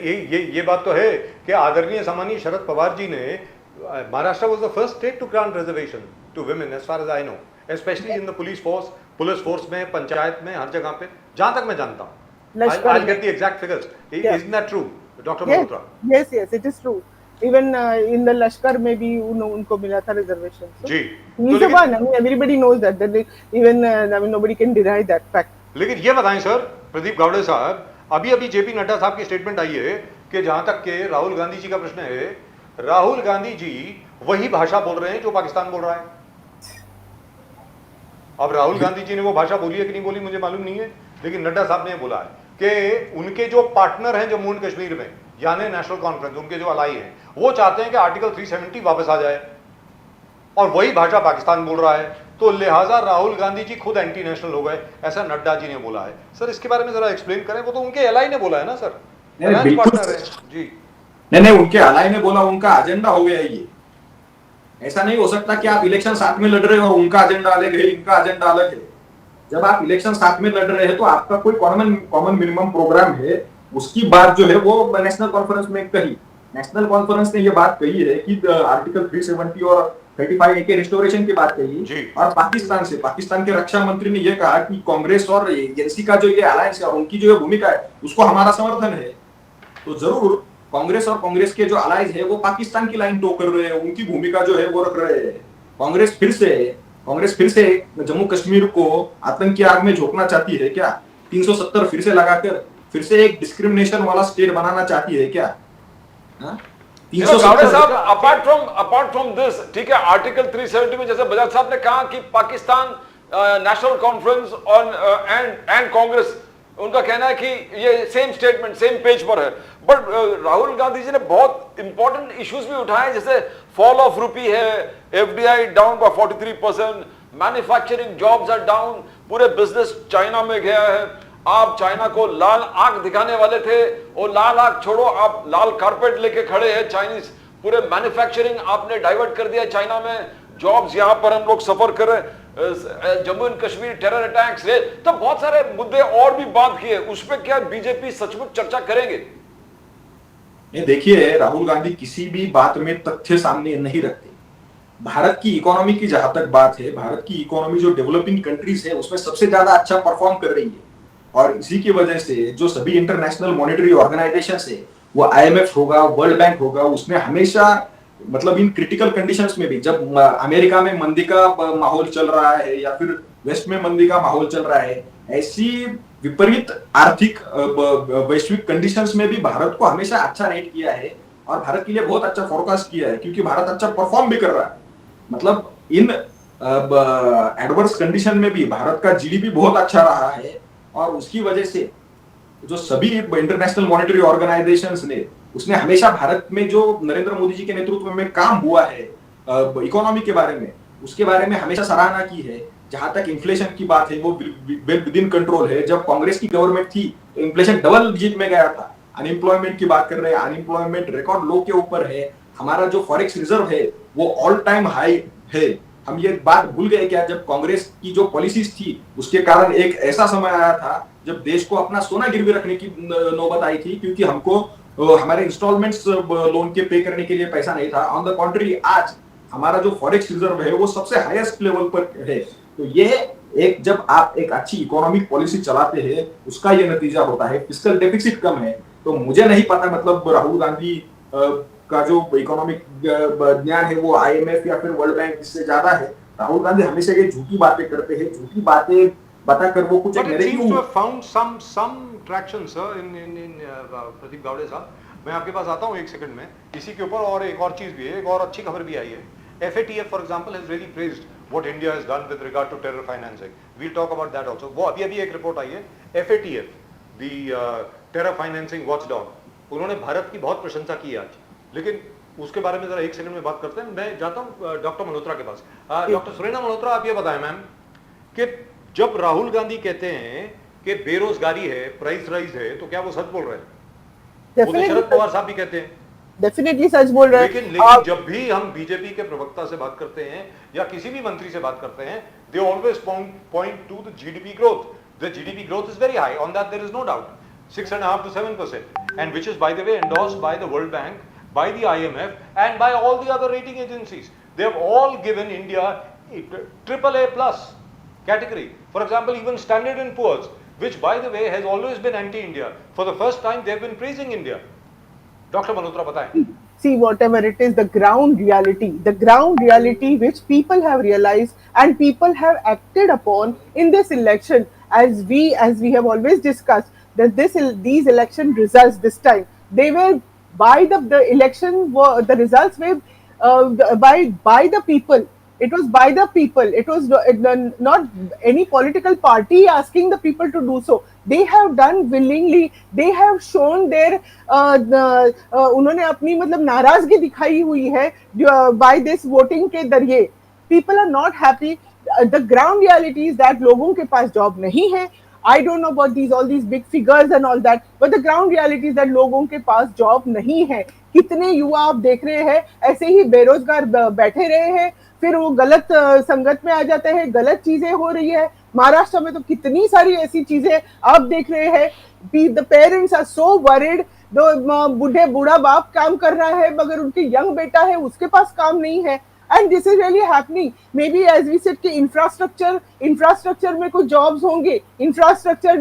ये बात तो है कि आदरणीय सम्मानीय शरद पवार जी ने, Maharashtra was the first state to grant reservation to women as far as I know, specially in the police force में, पंचायत में, हर जगह पे, जहां तक मैं जानता हूं। I'll get the exact figures. Isn't that true, Dr. Malhotra? Yes, it is true. Even in the लश्कर में भी उनको मिला था रिजर्वेशन। जी। He's the one. I mean, everybody knows that. Even I mean, nobody can deny that fact. लेकिन ये बताएं sir, Pradeep Gawde साहब, अभी जेपी नड्डा साहब की स्टेटमेंट आई है कि जहां तक के राहुल गांधी जी का प्रश्न है, राहुल गांधी जी वही भाषा बोल रहे हैं जो पाकिस्तान बोल रहा है। अब राहुल गांधी जी ने वो भाषा बोली है कि नहीं बोली मुझे मालूम नहीं है, लेकिन नड्डा साहब ने बोला है कि उनके जो पार्टनर हैं जम्मू एंड कश्मीर में, यानी नेशनल कॉन्फ्रेंस, उनके जो अलाई हैं, वो चाहते हैं कि आर्टिकल 370 वापस आ जाए, और वही भाषा पाकिस्तान बोल रहा है, तो लिहाजा राहुल गांधी जी खुद एंटी नेशनल हो गए, ऐसा नड्डा जी ने बोला है। सर इसके बारे में जरा एक्सप्लेन करें, वो तो उनके अलाई ने बोला है ना सर, पार्टनर है जी। नहीं, उनके अलाई ने बोला, उनका एजेंडा हो गया ये। ऐसा नहीं हो सकता कि आप इलेक्शन साथ में लड़ रहे हो और उनका एजेंडा अलग है, इनका एजेंडा अलग है। जब आप इलेक्शन साथ में लड़ रहे हैं तो आपका कोई कॉमन मिनिमम प्रोग्राम है, उसकी बात जो है वो नेशनल कॉन्फ्रेंस में कही। नेशनल कॉन्फ्रेंस ने ये बात कही है कि आर्टिकल 370 और 35A के रिस्टोरेशन की बात कही, और पाकिस्तान के रक्षा मंत्री ने यह कहा कि कांग्रेस और एनसी का जो ये अलायंस है, उनकी जो भूमिका है उसको हमारा समर्थन है। तो जरूर कांग्रेस और कांग्रेस के जो अलाइज है वो पाकिस्तान की लाइन टो कर रहे हैं, उनकी भूमिका जो है वो रख रहे हैं। कांग्रेस फिर से जम्मू कश्मीर को आतंक की आग में झोंकना चाहती है क्या? 370 फिर से लगाकर फिर से एक डिस्क्रिमिनेशन वाला स्टेट बनाना चाहती है क्या? अपार्ट फ्रॉम दिस, ठीक है, आर्टिकल 370 में जैसे बजाज साहब ने कहा कि Pakistan national conference and Congress, उनका कहना है कि ये सेम स्टेटमेंट सेम पेज पर है, बट राहुल गांधी जी ने बहुत इंपॉर्टेंट इश्यूज भी उठाए, जैसे फॉल ऑफ रुपी है, FDI down by 43%, manufacturing jobs are down, पूरे बिजनेस चाइना में गया है। आप चाइना को लाल आंख दिखाने वाले थे, और लाल आंख छोड़ो, आप लाल कारपेट लेके खड़े हैं चाइनीज, पूरे मैन्युफैक्चरिंग आपने डाइवर्ट कर दिया चाइना में, जॉब्स यहां पर हम लोग सफर कर रहे हैं, Jammu and Kashmir terror attacks, तो बहुत सारे मुद्दे और भी बात किए, उस पर क्या बीजेपी सचमुच चर्चा करेंगे? ये देखिए, राहुल गांधी किसी भी बात में तथ्य सामने नहीं रखते। भारत की इकोनॉमी की जहां तक बात है, भारत की इकोनॉमी जो डेवलपिंग कंट्रीज है उसमें सबसे ज्यादा अच्छा परफॉर्म कर रही है, और इसी की वजह से जो सभी इंटरनेशनल मॉनेटरी ऑर्गेनाइजेशन है, वो IMF होगा, वर्ल्ड बैंक होगा, उसने हमेशा मतलब इन क्रिटिकल कंडीशंस में भी, जब अमेरिका में मंदी का माहौल चल रहा है या फिर वेस्ट में मंदी का माहौल चल रहा है, ऐसी विपरीत आर्थिक वैश्विक कंडीशंस में भी भारत को हमेशा अच्छा रेट किया है और भारत के लिए बहुत अच्छा फोरकास्ट किया है, क्योंकि भारत अच्छा परफॉर्म भी कर रहा है। मतलब इन एडवर्स कंडीशन में भी भारत का जीडीपी बहुत अच्छा रहा है और उसकी वजह से जो सभी इंटरनेशनल मॉनेटरी ऑर्गेनाइजेशंस ने, उसने हमेशा भारत में जो नरेंद्र मोदी जी के नेतृत्व में काम हुआ है इकोनॉमी के बारे में, उसके बारे में हमेशा सराहना की है। जहां तक इन्फ्लेशन की बात है वो विद इन कंट्रोल है। जब कांग्रेस की गवर्नमेंट थी तो इन्फ्लेशन डबल डिजिट में गया था। अनएम्प्लॉयमेंट की बात कर रहे हैं, अनएम्प्लॉयमेंट रिकॉर्ड लो के ऊपर है। हमारा जो फॉरेक्स रिजर्व है वो ऑल टाइम हाई है। हम ये बात भूल गए क्या, जब कांग्रेस की जो पॉलिसीज थी उसके कारण एक ऐसा समय आया था जब देश को अपना सोना गिरवी रखने की नौबत आई थी, क्योंकि हमको हमारे इंस्टॉलमेंट्स लोन के पे करने के लिए पैसा नहीं था। ऑन द कॉन्ट्री आज हमारा जो फॉरेक्स रिजर्व है वो सबसे हाईएस्ट लेवल पर है। तो ये एक, जब आप एक अच्छी इकोनॉमिक पॉलिसी चलाते हैं उसका ये नतीजा होता है। फिस्कल डेफिसिट कम है, तो मुझे नहीं पता मतलब राहुल गांधी का जो इकोनॉमिक ज्ञान है वो आईएमएफ या फिर वर्ल्ड बैंक इससे ज्यादा है। राहुल गांधी हमेशा ये झूठी बातें करते हैं, झूठी बातें बताकर वो कुछ एक narrative found some traction sir in Pradeep Gawde sahab. मैं आपके पास आता हूं एक सेकंड में इसी के ऊपर, और एक और चीज भी है, एक और अच्छी खबर भी आई है। FATF for example has really praised what India has done with regard to terror financing. We'll talk about that also. वो अभी एक रिपोर्ट आई है, FATF, the terror financing watchdog, उन्होंने भारत की बहुत प्रशंसा की आज। लेकिन उसके बारे में जरा एक सेकंड में बात करते हैं। मैं जाता हूं डॉक्टर मल्होत्रा के पास। डॉक्टर सुरेना मल्होत्रा, आप ये बताएं मैम कि जब राहुल गांधी कहते हैं कि बेरोजगारी है, प्राइस राइज है, तो क्या वो सच बोल रहे हैं? वो तो शरद पवार साहब भी कहते हैं, डेफिनेटली सच बोल रहे हैं। लेकिन जब भी हम बीजेपी के प्रवक्ता से बात करते हैं या किसी भी मंत्री से बात करते हैं, they always point to the GDP growth. The GDP growth is very high, on that there is no doubt, 6.5 to 7%, and which is by the way endorsed by the World Bank, by the IMF and by all the other rating agencies. They have all given India AAA plus category. For example, even Standard & Poor's, which by the way has always been anti-India, for the first time they have been praising India. Dr. Malhotra, बताएं। See, whatever it is, the ground reality which people have realized and people have acted upon in this election, as we have always discussed, that these election results this time, they were by the election, the results were by the people. It was by the people. It was not any political party asking the people to do so. They have done willingly. They have shown their उन्होंने अपनी मतलब नाराजगी दिखाई हुई है by this voting के जरिए. People are not happy. The ground reality is that लोगों के पास job नहीं है. I don't know about all these big figures and all that, but the ground reality is that लोगों के पास job नहीं है. कितने युवा आप देख रहे हैं ऐसे ही बेरोजगार बैठे रहे हैं, फिर वो गलत संगत में आ जाते हैं, गलत चीजें हो रही है। महाराष्ट्र में तो कितनी सारी ऐसी चीजें आप देख रहे हैं। The parents are so worried, बूढ़ा बाप काम कर रहा है मगर उनके यंग बेटा है उसके पास काम नहीं है। And this is really happening. Maybe as we said कि infrastructure में कुछ jobs होंगे, infrastructure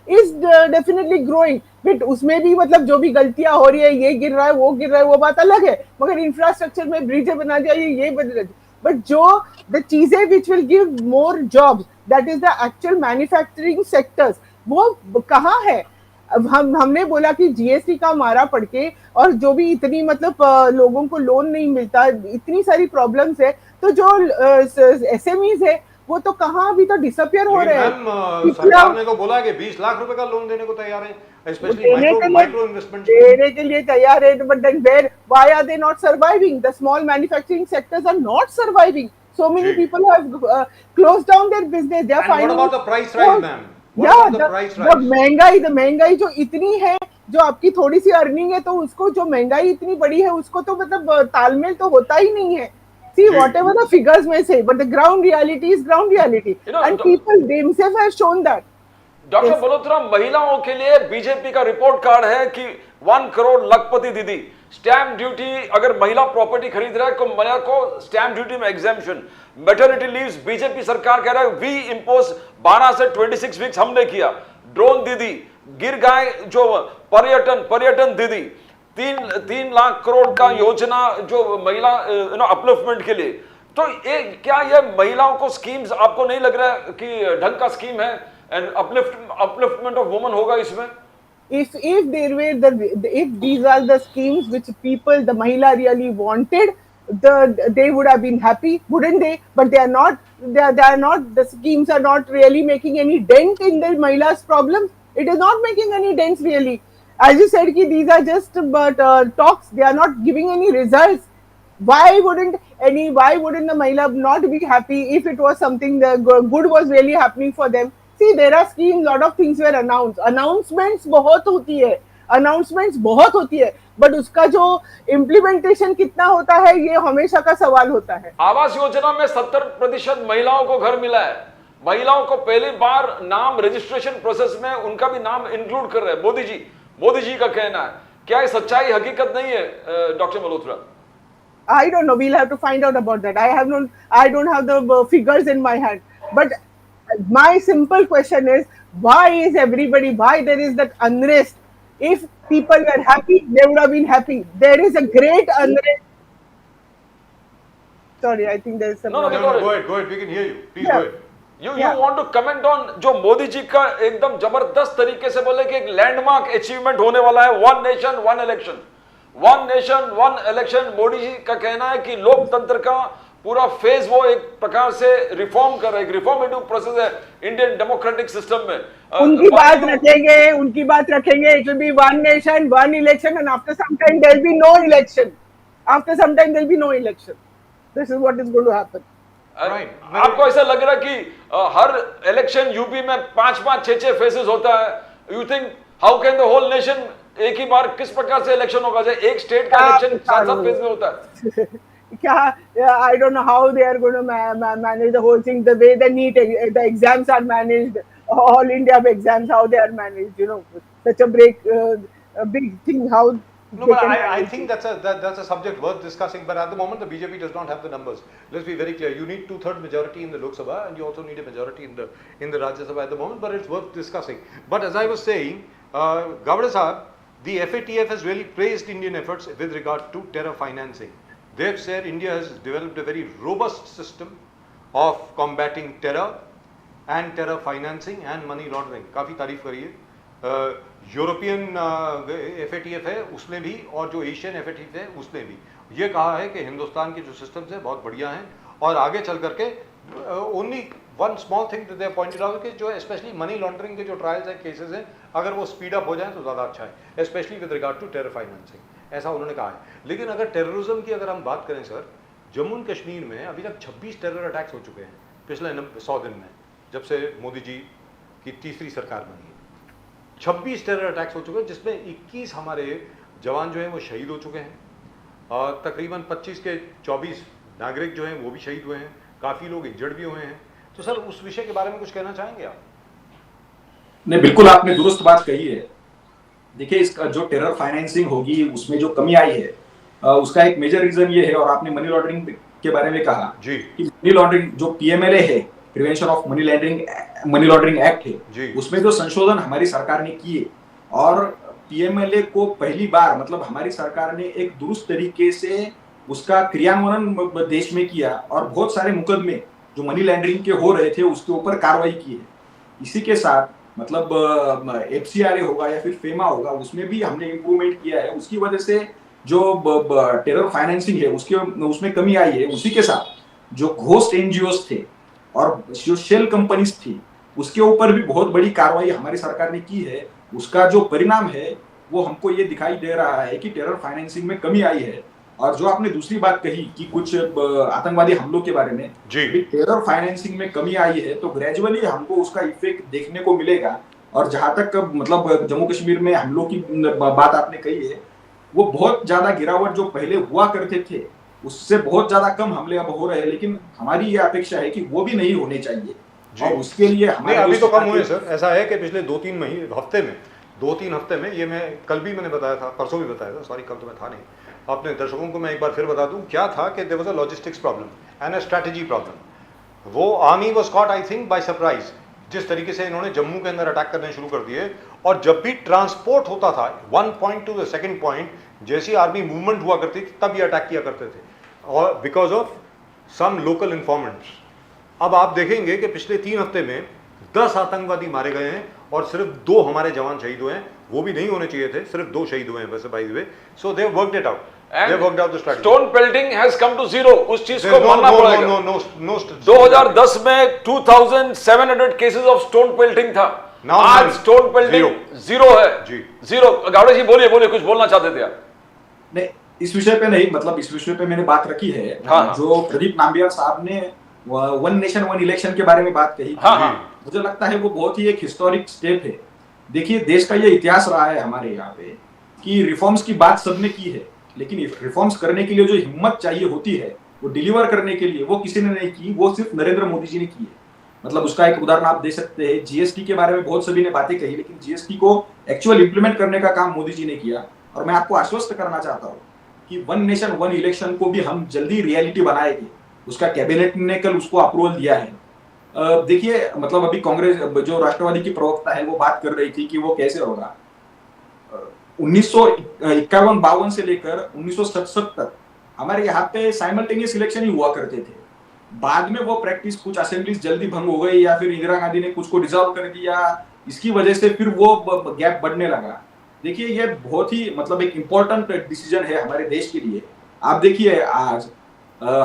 is definitely growing, but उसमें भी मतलब जो भी गलतियां हो रही है, ये गिर रहा है, वो बात अलग है, मगर infrastructure में ब्रिज बना दिया, ये बन रहा है। But जो the चीजें which will give more jobs, that is the actual manufacturing sectors, वो कहाँ है? अब हमने बोला कि जीएसटी का मारा पड़ के और जो भी इतनी मतलब लोगों को लोन नहीं मिलता, इतनी सारी प्रॉब्लम्स है, तो जो एसएमईज है वो तो कहाँ अभी तो डिसअपियर हो रहे हैं। सरकार ने तो बोला कि 20 लाख रुपए का लोन देने को तैयार है, स्पेशली माइक्रो इन्वेस्टमेंट देने के लिए तैयार है, but then where why are they not surviving? The small manufacturing sectors are not surviving. So many people have closed down their business. They are finding. And what about the price rise, ma'am? The महंगाई जो इतनी है, जो आपकी थोड़ी सी earning है तो उसको जो महंगाई इतनी बड़ी है उसको तो मतलब तालमेल तो होता ही नहीं है. See, whatever the figures may say, but the ground reality is ground reality, and people themselves have shown that. Doctor Malhotra, महिलाओं के लिए बीजेपी का रिपोर्ट कार्ड है कि 1 करोड़ लखपति दीदी, स्टैंप ड्यूटी, अगर महिला प्रॉपर्टी खरीद रहा है तो महिला को स्टैंप ड्यूटी में एग्जेम्पशन, मैटरनिटी लीव्स बीजेपी सरकार कह रहा है वी इंपोज 12 से 26 वीक्स हमने किया, ड्रोन दीदी, गिर गाय जो पर्यटन दीदी, तीन लाख करोड़ का योजना जो महिला अपलिफ्टमेंट के लिए, तो क्या ये महिलाओं को स्कीम्स आपको नहीं लग रहा है कि ढंग का स्कीम है एंड अपलिफ्टमेंट ऑफ वुमन होगा इसमें? If if these are the schemes which people, the Mahila really wanted, they would have been happy, wouldn't they? But they are not. They are not. The schemes are not really making any dent in the Mahila's problems. It is not making any dents really. As you said, ki these are just talks. They are not giving any results. Why wouldn't the Mahila not be happy if it was something the good was really happening for them? See, there are schemes, lot of things were announced. Announcements बहुत होती है, but उसका जो implementation कितना होता है, ये हमेशा का सवाल होता है. आवास योजना में 70% महिलाओं को घर मिला है. महिलाओं को पहली बार नाम रजिस्ट्रेशन प्रोसेस में उनका भी नाम इंक्लूड कर रहे हैं मोदी जी का कहना है. क्या ये सच्चाई हकीकत नहीं है doctor Malhotra? I don't know. We'll have to find out about that. I don't have the figures in my hand. But my simple question is, why there is that unrest? If people were happy, they would have been happy. There is a great unrest. Sorry, I think there's some. No, Go ahead. We can hear you. Please go ahead. You want to comment on जो मोदी जी का एकदम जबरदस्त तरीके से बोले कि एक landmark achievement होने वाला है, one nation one election. Modi ji का कहना है कि लोकतंत्र का पूरा फेज वो एक प्रकार से रिफॉर्म कर रहे हैं, रिफॉर्मेटिव प्रोसेस है इंडियन डेमोक्रेटिक सिस्टम में. उनकी बात रखेंगे. It will be one nation, one election, and after some time there will be no election. This is what is going to happen. Right. आपको ऐसा लग रहा है कि हर इलेक्शन यूपी में 5-5, 6-6 फेजेस होता है. You think how can the whole nation एक ही बार किस प्रकार से इलेक्शन होगा? एक स्टेट का इलेक्शन 7 फेज में होता है. I don't know how they are going to manage the whole thing. The way the exams are managed, all India exams, how they are managed. Such a big thing. How? No, but I think that's a subject worth discussing. But at the moment, the BJP does not have the numbers. Let's be very clear. You need 2/3 majority in the Lok Sabha, and you also need a majority in the Rajya Sabha at the moment. But it's worth discussing. But as I was saying, Gowda Sahab, the FATF has really praised Indian efforts with regard to terror financing. They've said India has developed a very robust system of combating terror and terror financing and money laundering. काफ़ी तारीफ करी है. European FATF है उसने भी, और जो Asian FATF है उसने भी ये कहा है कि हिंदुस्तान के जो सिस्टम्स हैं बहुत बढ़िया हैं, और आगे चल करके only one small thing they pointed out कि जो स्पेशली मनी लॉन्ड्रिंग के जो ट्रायल्स हैं, केसेस हैं, अगर वो स्पीड अप हो जाए तो ज़्यादा अच्छा है, especially with regard to terror financing. ऐसा उन्होंने कहा है. लेकिन अगर टेररिज्म की अगर हम बात करें सर, जम्मू एंड कश्मीर में अभी तक 26 टेरर अटैक्स हो चुके हैं पिछले 100 दिन में, जब से मोदी जी की तीसरी सरकार बनी है. 26 टेरर अटैक्स हो चुके हैं, जिसमें 21 हमारे जवान जो हैं वो शहीद हो चुके हैं, और तकरीबन 25 के 24 नागरिक जो हैं वो भी शहीद हुए हैं, काफ़ी लोग इंजर्ड भी हुए हैं. तो सर उस विषय के बारे में कुछ कहना चाहेंगे आप? नहीं, बिल्कुल आपने दुरुस्त बात कही है. देखिए, इसका जो टेरर फाइनेंसिंग होगी उसमें जो कमी आई है, उसका एक मेजर रीजन ये है, और आपने मनी लॉन्ड्रिंग के बारे में कहा जी, कि मनी लॉन्ड्रिंग जो PMLA है, prevention of money laundering act है, उसमें जो संशोधन हमारी सरकार ने किए, और PMLA को पहली बार मतलब हमारी सरकार ने एक दुरुस्त तरीके से उसका क्रियान्वयन देश में किया, और बहुत सारे मुकदमे जो मनी लॉन्ड्रिंग के हो रहे थे उसके ऊपर कार्रवाई की है. इसी के साथ मतलब FCRA होगा या फिर FEMA होगा, उसमें भी हमने इम्प्रूवमेंट किया है. उसकी वजह से जो टेरर फाइनेंसिंग है उसमें कमी आई है. उसी के साथ जो घोस्ट NGOs थे और जो शेल कंपनीज थी, उसके ऊपर भी बहुत बड़ी कार्रवाई हमारी सरकार ने की है. उसका जो परिणाम है वो हमको ये दिखाई दे रहा है कि टेरर फाइनेंसिंग में कमी आई है. और जो आपने दूसरी बात कही कि कुछ आतंकवादी हमलों के बारे में, टेरर फाइनेंसिंग में कमी आई है, तो ग्रेजुअली हमको उसका इफेक्ट देखने को मिलेगा. और जहां तक मतलब जम्मू कश्मीर में हमलों की बात आपने कही है, वो बहुत ज्यादा गिरावट जो पहले हुआ करते थे उससे बहुत ज्यादा कम हमले अब हो रहे हैं. लेकिन हमारी ये अपेक्षा है कि वो भी नहीं होने चाहिए, और उसके लिए हमारे अभी तो कम हुए सर. ऐसा है कि पिछले 2-3 हफ्ते में ये मैं कल भी मैंने बताया था, परसों भी बताया था, सॉरी कल तो मैं था नहीं. अपने दर्शकों को मैं एक बार फिर बता दूं क्या था कि there was a logistics problem and a strategy problem. वो army was caught I think by surprise, जिस तरीके से इन्होंने जम्मू के अंदर अटैक करने शुरू कर दिए, और जब भी ट्रांसपोर्ट होता था one point to the second point, जैसी आर्मी मूवमेंट हुआ करती थी तब ये अटैक किया करते थे, और because of some local informants. अब आप देखेंगे कि पिछले 3 हफ्ते में 10 आतंकवादी मारे गए हैं और सिर्फ 2 हमारे जवान शहीद हुए हैं। वो भी नहीं होने चाहिए थे, सिर्फ 2 शहीद हुए हैं वैसे by the way. So they worked it out, they worked out the strategy. Stone pelting has come to zero, उस चीज को मानना पड़ेगा। नो 2010 में 2700 केसेस ऑफ स्टोन पेल्टिंग था, आज स्टोन पेल्टिंग जीरो है जी, जीरो। गावड़े जी बोलिए कुछ बोलना चाहते थे आप? नहीं, इस विषय पे नहीं, मतलब इस विषय पे मैंने बात रखी है। हाँ। जो प्रदीप नाम्बियार साहब ने वन नेशन वन इलेक्शन के बारे में बात कही, हाँ। मुझे लगता है वो बहुत ही एक हिस्टोरिक स्टेप है। देखिए, देश का ये इतिहास रहा है हमारे यहाँ पे कि रिफॉर्म्स की बात सबने की है, लेकिन रिफॉर्म्स करने के लिए जो हिम्मत चाहिए होती है वो डिलीवर करने के लिए वो किसी ने नहीं की, वो सिर्फ नरेंद्र मोदी जी ने की है। मतलब उसका एक उदाहरण आप दे सकते हैं, जीएसटी के बारे में बहुत सभी ने बातें कही, लेकिन जीएसटी को एक्चुअल इंप्लीमेंट करने का काम मोदी जी ने किया। और मैं आपको आश्वस्त करना चाहता हूँ कि वन नेशन वन इलेक्शन को भी हम जल्दी रियलिटी बनाएंगे। उसका कैबिनेट ने कल उसको अप्रूवल दिया है। देखिए, मतलब अभी कांग्रेस जो राष्ट्रवादी की प्रवक्ता है वो बात कर रही थी कि वो कैसे होगा। 1951-52 से लेकर 1967 तक हमारे यहाँ पे साइमल्टेनियस इलेक्शन ही हुआ करते थे। बाद में वो प्रैक्टिस कुछ असेंबलीज जल्दी भंग हो गई या फिर इंदिरा गांधी ने कुछ को डिसॉल्व कर दिया, इसकी वजह से फिर वो गैप बढ़ने लगा। देखिए, ये बहुत ही मतलब एक इम्पोर्टेंट डिसीजन है हमारे देश के लिए। आप देखिए, आज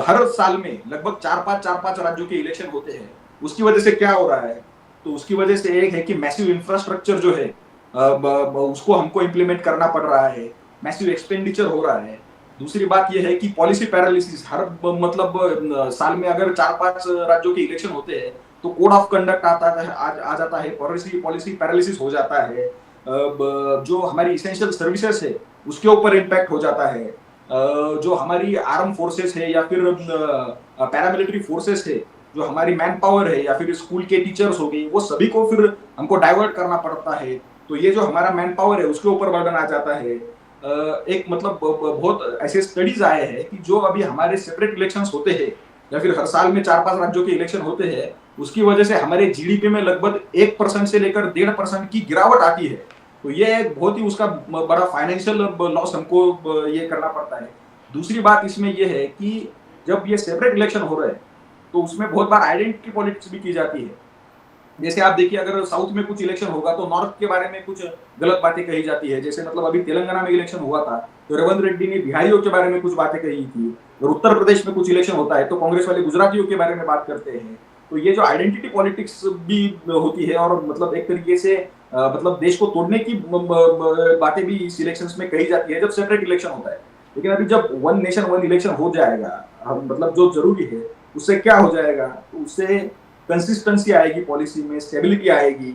हर साल में लगभग 4-5 राज्यों के इलेक्शन होते हैं। उसकी वजह से क्या हो रहा है? तो उसकी वजह से एक है कि मैसिव इंफ्रास्ट्रक्चर जो है उसको हमको इम्प्लीमेंट करना पड़ रहा है, मैसिव एक्सपेंडिचर हो रहा है। दूसरी बात यह है कि पॉलिसी पैरालिसिस, हर मतलब साल में अगर 4-5 राज्यों के इलेक्शन होते हैं तो कोड ऑफ कंडक्ट आ जाता है, पॉलिसी पैरालिसिस हो जाता है। जो हमारी इसेंशियल सर्विसेज है उसके ऊपर इम्पैक्ट हो जाता है। जो हमारी आर्म फोर्सेस है या फिर पैरामिलिट्री फोर्सेस है, जो हमारी मैन पावर है या फिर स्कूल के टीचर्स हो गए, वो सभी को फिर हमको डाइवर्ट करना पड़ता है। तो ये जो हमारा मैन पावर है उसके ऊपर बर्डन आ जाता है। एक मतलब बहुत ऐसे स्टडीज आए हैं कि जो अभी हमारे सेपरेट इलेक्शंस होते हैं या फिर हर साल में 4-5 राज्यों के इलेक्शन होते हैं, उसकी वजह से हमारे जीडीपी में लगभग 1% से लेकर 1.5% की गिरावट आती है। तो ये एक बहुत ही उसका बड़ा फाइनेंशियल लॉस हमको ये करना पड़ता है। दूसरी बात इसमें ये है कि जब ये सेपरेट इलेक्शन हो रहे हैं तो उसमें बहुत बार आइडेंटिटी पॉलिटिक्स भी की जाती है। जैसे आप देखिए, अगर साउथ में कुछ इलेक्शन होगा तो नॉर्थ के बारे में कुछ गलत बातें कही जाती है। जैसे मतलब अभी तेलंगाना में इलेक्शन हुआ था तो रेवंत रेड्डी ने बिहारियों के बारे में कुछ बातें कही थी, और उत्तर प्रदेश में कुछ इलेक्शन होता है तो कांग्रेस वाले गुजरातियों के बारे में बात करते हैं। तो ये जो आइडेंटिटी पॉलिटिक्स भी होती है और मतलब एक तरीके से मतलब देश को तोड़ने की बातें भी इस इलेक्शंस में कही जाती है जब सेपरेट इलेक्शन होता है। लेकिन अभी जब वन नेशन वन इलेक्शन हो जाएगा, मतलब जो जरूरी है, उससे क्या हो जाएगा, तो उससे कंसिस्टेंसी आएगी, पॉलिसी में स्टेबिलिटी आएगी।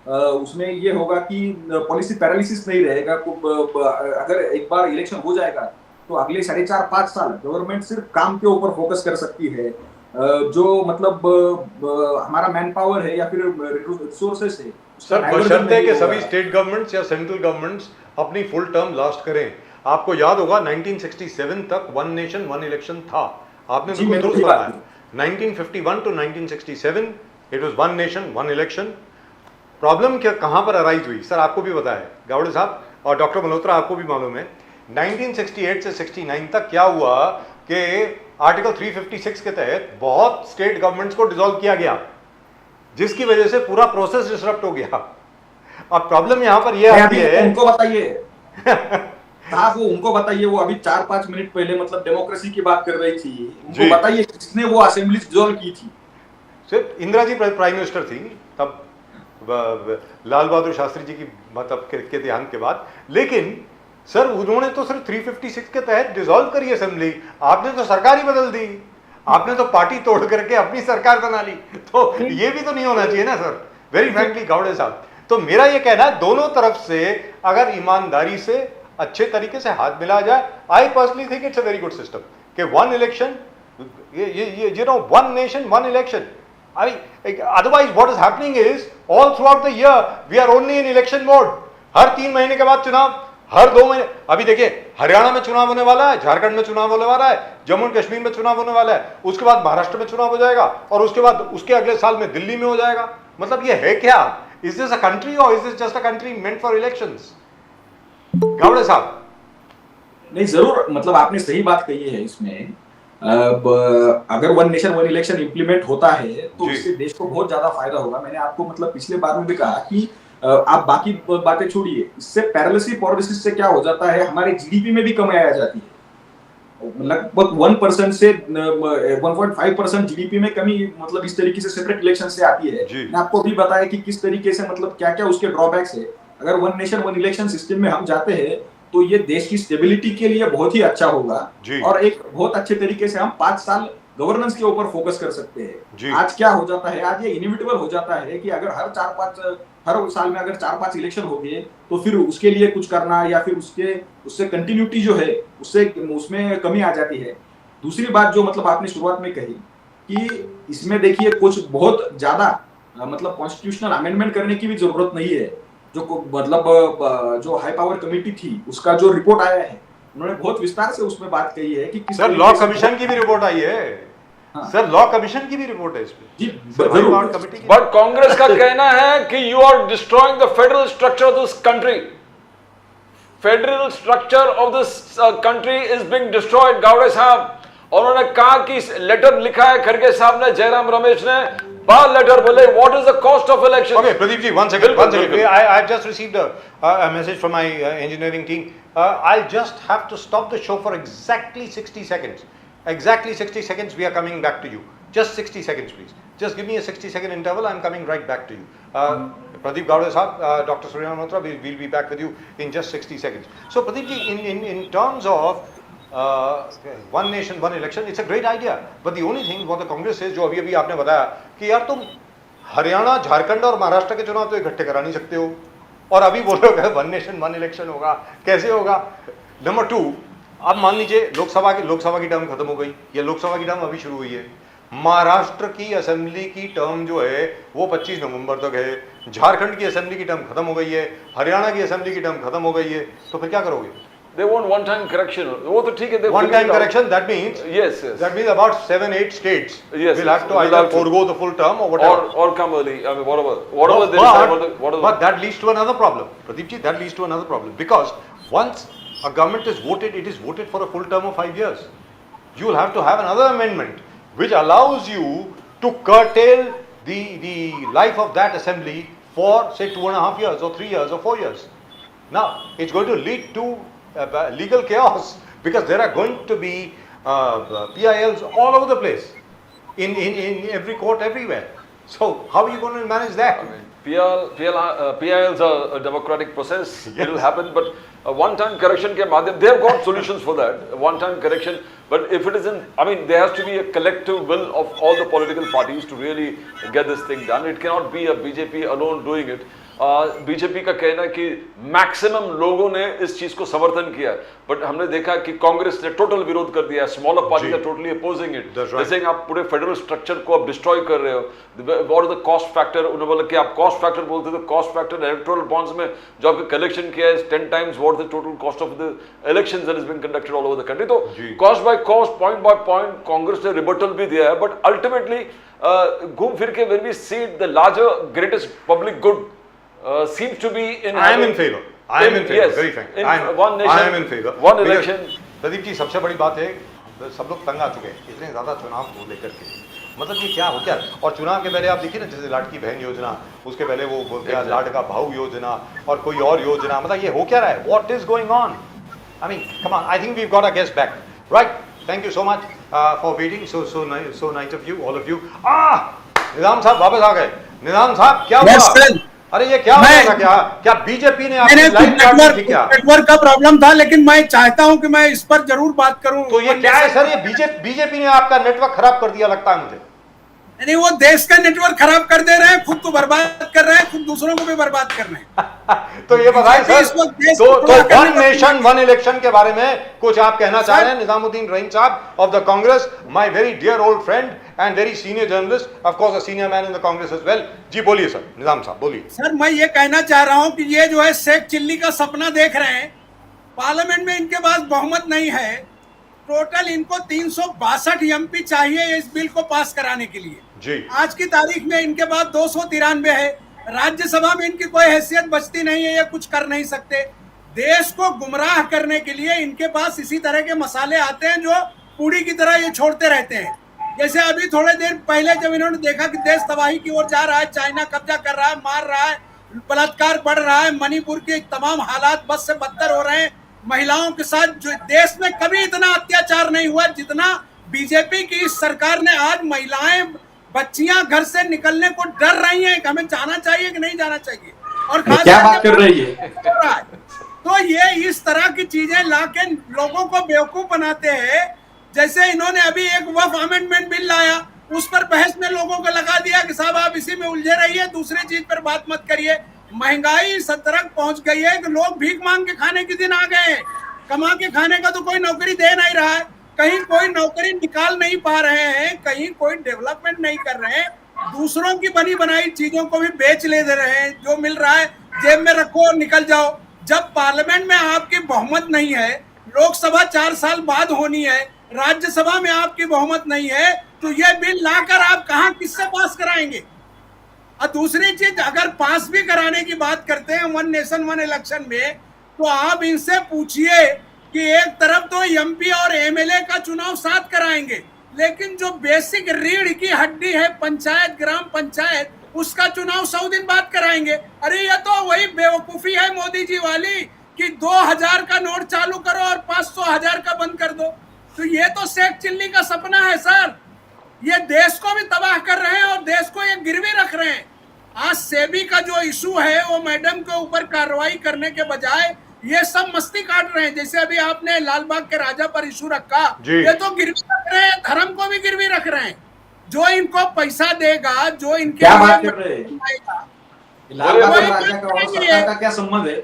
उसमें ये होगा कि पॉलिसी पैरालिसिस नहीं रहेगा। अगर एक बार इलेक्शन हो जाएगा तो अगले 4.5-5 साल गवर्नमेंट सिर्फ काम के ऊपर फोकस कर सकती है। जो मतलब हमारा मैन पावर है या फिर रिसोर्सेस है, सर बशर्ते कि सभी स्टेट गवर्नमेंट्स या सेंट्रल गवर्नमेंट्स अपनी फुल टर्म लास्ट करें। आपको याद होगा 1967 तक वन नेशन वन इलेक्शन था, आपने बिल्कुल दुरुस्त बताया। 1951 to 1967 it was one nation one election. Problem क्या कहां पर अराइज हुई, सर आपको भी पता है, गावड़े साहब और डॉक्टर मल्होत्रा आपको भी मालूम है। 1968 से 69 तक क्या हुआ कि आर्टिकल 356 के तहत बहुत स्टेट गवर्नमेंट्स को डिसॉल्व किया गया, जिसकी वजह से पूरा प्रोसेस डिसरप्ट हो गया। अब प्रॉब्लम यहां पर यह आती है, उनको बताइए वो उनको बताइए, वो अभी 4-5 मिनट पहले मतलब डेमोक्रेसी की बात कर रही थी, उनको बताइए किसने वो असेंबली डिसॉल्व की थी। सिर्फ इंदिरा जी प्राइम मिनिस्टर थी तब, लाल बहादुर शास्त्री जी की मतलब के देहांत के बाद। लेकिन सर उन्होंने तो सिर्फ 356 के तहत डिसॉल्व करी असेंबली, आपने तो सरकार ही बदल दी, आपने तो पार्टी तोड़ करके अपनी सरकार बना ली। तो ये भी तो नहीं होना चाहिए ना सर, वेरी फ्रैंकली गावड़े साहब। तो मेरा ये कहना है दोनों तरफ से अगर ईमानदारी से अच्छे तरीके से हाथ मिला जाए, I personally think it's a very good system कि one election, you know, one nation one election. I mean, otherwise what is happening is all throughout the year we are only in election mode. हर 3 महीने के बाद चुनाव, हर 2 महीने। अभी देखिए हरियाणा में चुनाव होने वाला है, झारखंड में चुनाव होने वाला है, जम्मू एंड कश्मीर में चुनाव होने वाला है, उसके बाद महाराष्ट्र में चुनाव हो जाएगा और उसके बाद उसके अगले साल में दिल्ली में हो जाएगा। मतलब ये है क्या? इज दिस अ कंट्री और is this just a country meant for elections? Gawade साहब नहीं, जरूर, मतलब आपने सही बात कही है इसमें। अगर one nation one election implement होता है तो जी। इससे देश को बहुत ज्यादा फायदा होगा। मैंने आपको मतलब पिछले बार में भी कहा कि आप बाकी बातें छोड़िए, इससे पैरालिसिस पॉलिसिस से क्या हो जाता है, हमारे जीडीपी में भी कमी आ जाती है। लगभग 1% से 1.5% जीडीपी में कमी, मतलब इस तरीके से सेपरेट इलेक्शन से आती है। जी। मैं आपको भी बताया कि किस तरीके से, मतलब क्या क्या उसके ड्रॉबैक्स है। अगर one nation one election system में हम जाते हैं तो ये देश की स्टेबिलिटी के लिए बहुत ही अच्छा होगा जी। और एक बहुत अच्छे तरीके से हम 5 साल गवर्नेंस के ऊपर फोकस कर सकते जी। हैं। आज क्या हो जाता है, आज ये इनविटेबल हो जाता है कि अगर हर साल में अगर 4-5 इलेक्शन हो गए तो फिर उसके लिए कुछ करना या फिर उससे कंटिन्यूटी जो है उसमें कमी आ जाती है। दूसरी बात जो मतलब आपने शुरुआत में कही कि इसमें देखिए कुछ बहुत ज्यादा मतलब कॉन्स्टिट्यूशनल अमेंडमेंट करने की भी जरूरत नहीं है। मतलब जो हाई पावर कमेटी थी उसका जो रिपोर्ट आया है, उन्होंने बहुत विस्तार से उसमें बात कही है कि किस सर लॉ कमीशन की भी रिपोर्ट आई है। हाँ। सर लॉ कमीशन की भी रिपोर्ट है इसमें। जी, सर, जरूर। हाई पावर कमेटी की- बट कांग्रेस का कहना है कि you are destroying the federal structure of this country. Federal structure of this country is being destroyed, Gawade साहब। और उन्होंने कहा कि लेटर लिखा है खड़गे साहब ने, जयराम रमेश ने, बाल लेटर बोले what is the cost of election. Okay, Pradeep ji, one second. बिल्कुल। I've just received a message from my engineering team. I'll just have to stop the show for exactly 60 seconds. Exactly 60 seconds, we are coming back to you. Just 60 seconds, please. Just give me a 60-second interval, I'm coming right back to you. Pradeep Gowda sahab, Dr. Surya Malhotra, we'll be back with you in just 60 seconds. So, Pradeep ji, in terms of one nation, one election, it's a great idea. But the only thing what the Congress says, जो अभी आपने बताया कि यार तुम हरियाणा, झारखंड और महाराष्ट्र के चुनाव तो इकट्ठे करा नहीं सकते हो, और अभी बोल रहे हो वन नेशन वन इलेक्शन होगा, कैसे होगा? नंबर 2, अब मान लीजिए लोकसभा की टर्म खत्म हो गई, या लोकसभा की टर्म अभी शुरू हुई है, महाराष्ट्र की असेंबली की टर्म जो है वो 25 नवंबर तक है, झारखंड की असेंबली की टर्म खत्म हो गई है, हरियाणा की असेंबली की टर्म खत्म हो गई है, तो फिर क्या करोगे? They want one-time correction. वो तो ठीक है, they One figure time it out. correction, that means Yes. that means about 7-8 states Yes, will have to will either have to. forego the full term or whatever. Or come early. I mean, whatever they decide. But that leads to another problem, Pradeep ji. That leads to another problem, because once a government is voted, it is voted for a full term of 5 years. You will have to have another amendment which allows you to curtail the life of that assembly for say 2.5 years or 3 years or 4 years. Now it's going to lead to legal chaos, because there are going to be PILs all over the place, in every court everywhere. So how are you going to manage that? I mean, PILs are a democratic process. Yes. It will happen, but one-time correction के माध्यम, they have got solutions for that. One-time correction, but if it isn't, I mean, there has to be a collective will of all the political parties to really get this thing done. It cannot be a BJP alone doing it. BJP का कहना है कि maximum लोगों ने इस चीज को समर्थन किया, बट हमने देखा कि कांग्रेस ने टोटल विरोध कर दिया, smaller parties are totally opposing it, जैसे आप पूरे फेडरल स्ट्रक्चर को आप डिस्ट्रॉय कर रहे हो। What is the cost factor? उन्होंने बोला कि आप कॉस्ट फैक्टर बोलते थे, कॉस्ट फैक्टर इलेक्टोरल बॉन्ड्स में जो आपने कलेक्शन किया है 10 times what the total cost of the elections that is being conducted all over the country. तो cost by cost, point by point Congress ने रिबटल भी दिया है, बट अल्टीमेटली घूम फिर के when we see the larger greatest public good seems to be in. I am in favor. I am in favor. Yes, Very frank. in I am in favor. One Because, election. Pradeep ji, सबसे बड़ी बात है, सब लोग तंग आ चुके हैं इतने ज्यादा चुनाव को लेकर के। मतलब ये क्या हो क्या? और चुनाव के पहले आप देखिए ना, जैसे लाडकी बहन योजना, उसके पहले वो क्या लाडका भाऊ योजना और कोई और योजना, मतलब ये हो क्या रहा है? What is going on? I mean, come on. I think we've got our guest back. Right? Thank you so much for waiting. So nice of you, all of you. निजाम साहब वापस आ गए। निजाम साहब क्या हुआ? अरे ये क्या होगा? क्या बीजेपी ने आपकी लाइन काट दी क्या? नेटवर्क का प्रॉब्लम था, लेकिन मैं चाहता हूं कि मैं इस पर जरूर बात करूं। तो ये क्या है सर? ये बीजेपी ने आपका नेटवर्क खराब कर दिया लगता है मुझे। नहीं, वो देश का नेटवर्क खराब कर दे रहे हैं, खुद को बर्बाद कर रहे हैं, खुद दूसरों को भी बर्बाद कर रहे हैं। तो ये बताएं सर, तो वन नेशन वन इलेक्शन के बारे में कुछ आप कहना चाह रहे हैं? Nizamuddin Rahim sahab of the Congress, my very dear old friend and very senior journalist, of course a senior man in the Congress as well. जी बोलिए सर, निजाम साहब बोलिए। सर, मैं ये कहना चाह रहा हूं कि ये जो है शेख चिल्ली का सपना देख रहे हैं। पार्लियामेंट में इनके पास बहुमत नहीं है, टोटल इनको 362 एमपी चाहिए इस बिल को पास कराने के लिए जी। आज की तारीख में इनके पास 293 है। राज्यसभा में इनकी कोई हैसियत बचती नहीं है, ये कुछ कर नहीं सकते। देश को गुमराह करने के लिए इनके पास इसी तरह के मसाले आते हैं जो पूड़ी की तरह ये छोड़ते रहते हैं। जैसे अभी थोड़े देर पहले जब इन्होंने देखा कि देश तबाही की ओर जा रहा है, चाइना कब्जा कर रहा है, मार रहा है, बलात्कार बढ़ रहा है, मणिपुर के तमाम हालात बद से बदतर हो रहे हैं, महिलाओं के साथ जो देश में कभी इतना अत्याचार नहीं हुआ जितना बीजेपी की इस सरकार ने। आज महिलाएं, बच्चियां घर से निकलने को डर रही हैं कि हमें जाना चाहिए कि नहीं जाना चाहिए, और खास क्या बात कर रही है। तो ये इस तरह की चीजें लाके लोगों को बेवकूफ बनाते हैं। जैसे इन्होंने अभी एक वफ अमेंडमेंट बिल लाया, उस पर बहस में लोगों को लगा दिया कि साहब आप इसी में उलझे रहिए, दूसरी चीज पर बात मत करिए। महंगाई इस तरह पहुंच गई है कि लोग भीख मांग के खाने के दिन आ गए हैं। कमा के खाने का तो कोई नौकरी दे नहीं रहा है, कहीं कोई नौकरी निकाल नहीं पा रहे हैं, कहीं कोई डेवलपमेंट नहीं कर रहे हैं, दूसरों की बनी बनाई चीजों को भी बेच ले दे रहे हैं। जो मिल रहा है जेब में रखो और निकल जाओ। जब पार्लियामेंट में आपकी बहुमत नहीं है, लोकसभा 4 साल बाद होनी है, राज्यसभा में आपकी बहुमत नहीं है, तो ये बिल लाकर आप कहां किससे पास कराएंगे। और दूसरी चीज, अगर पास भी कराने की बात करते हैं वन नेशन वन इलेक्शन में, तो आप इनसे पूछिए कि एक तरफ तो एमपी और एमएलए का चुनाव साथ कराएंगे, लेकिन जो बेसिक रीढ़ की हड्डी है पंचायत, ग्राम पंचायत, उसका चुनाव 100 दिन बाद कराएंगे। अरे ये तो वही बेवकूफी है मोदी जी वाली कि 2000 का नोट चालू करो और 500,000 का बंद कर दो। तो ये तो शेख चिल्ली का सपना है सर। ये देश को भी तबाह कर रहे हैं और देश को ये गिरवी रख रहे हैं। आज सेबी का जो इशू है वो मैडम के ऊपर कार्रवाई करने के बजाय ये सब मस्ती काट रहे हैं। जैसे अभी आपने लालबाग के राजा पर इशू रखा, ये तो गिरवी रख रहे हैं, धर्म को भी गिरवी रख रहे हैं। जो इनको पैसा देगा, जो इनके क्या बात कर रहे हैं, लालबाग राजा का और सरकार का क्या संबंध है?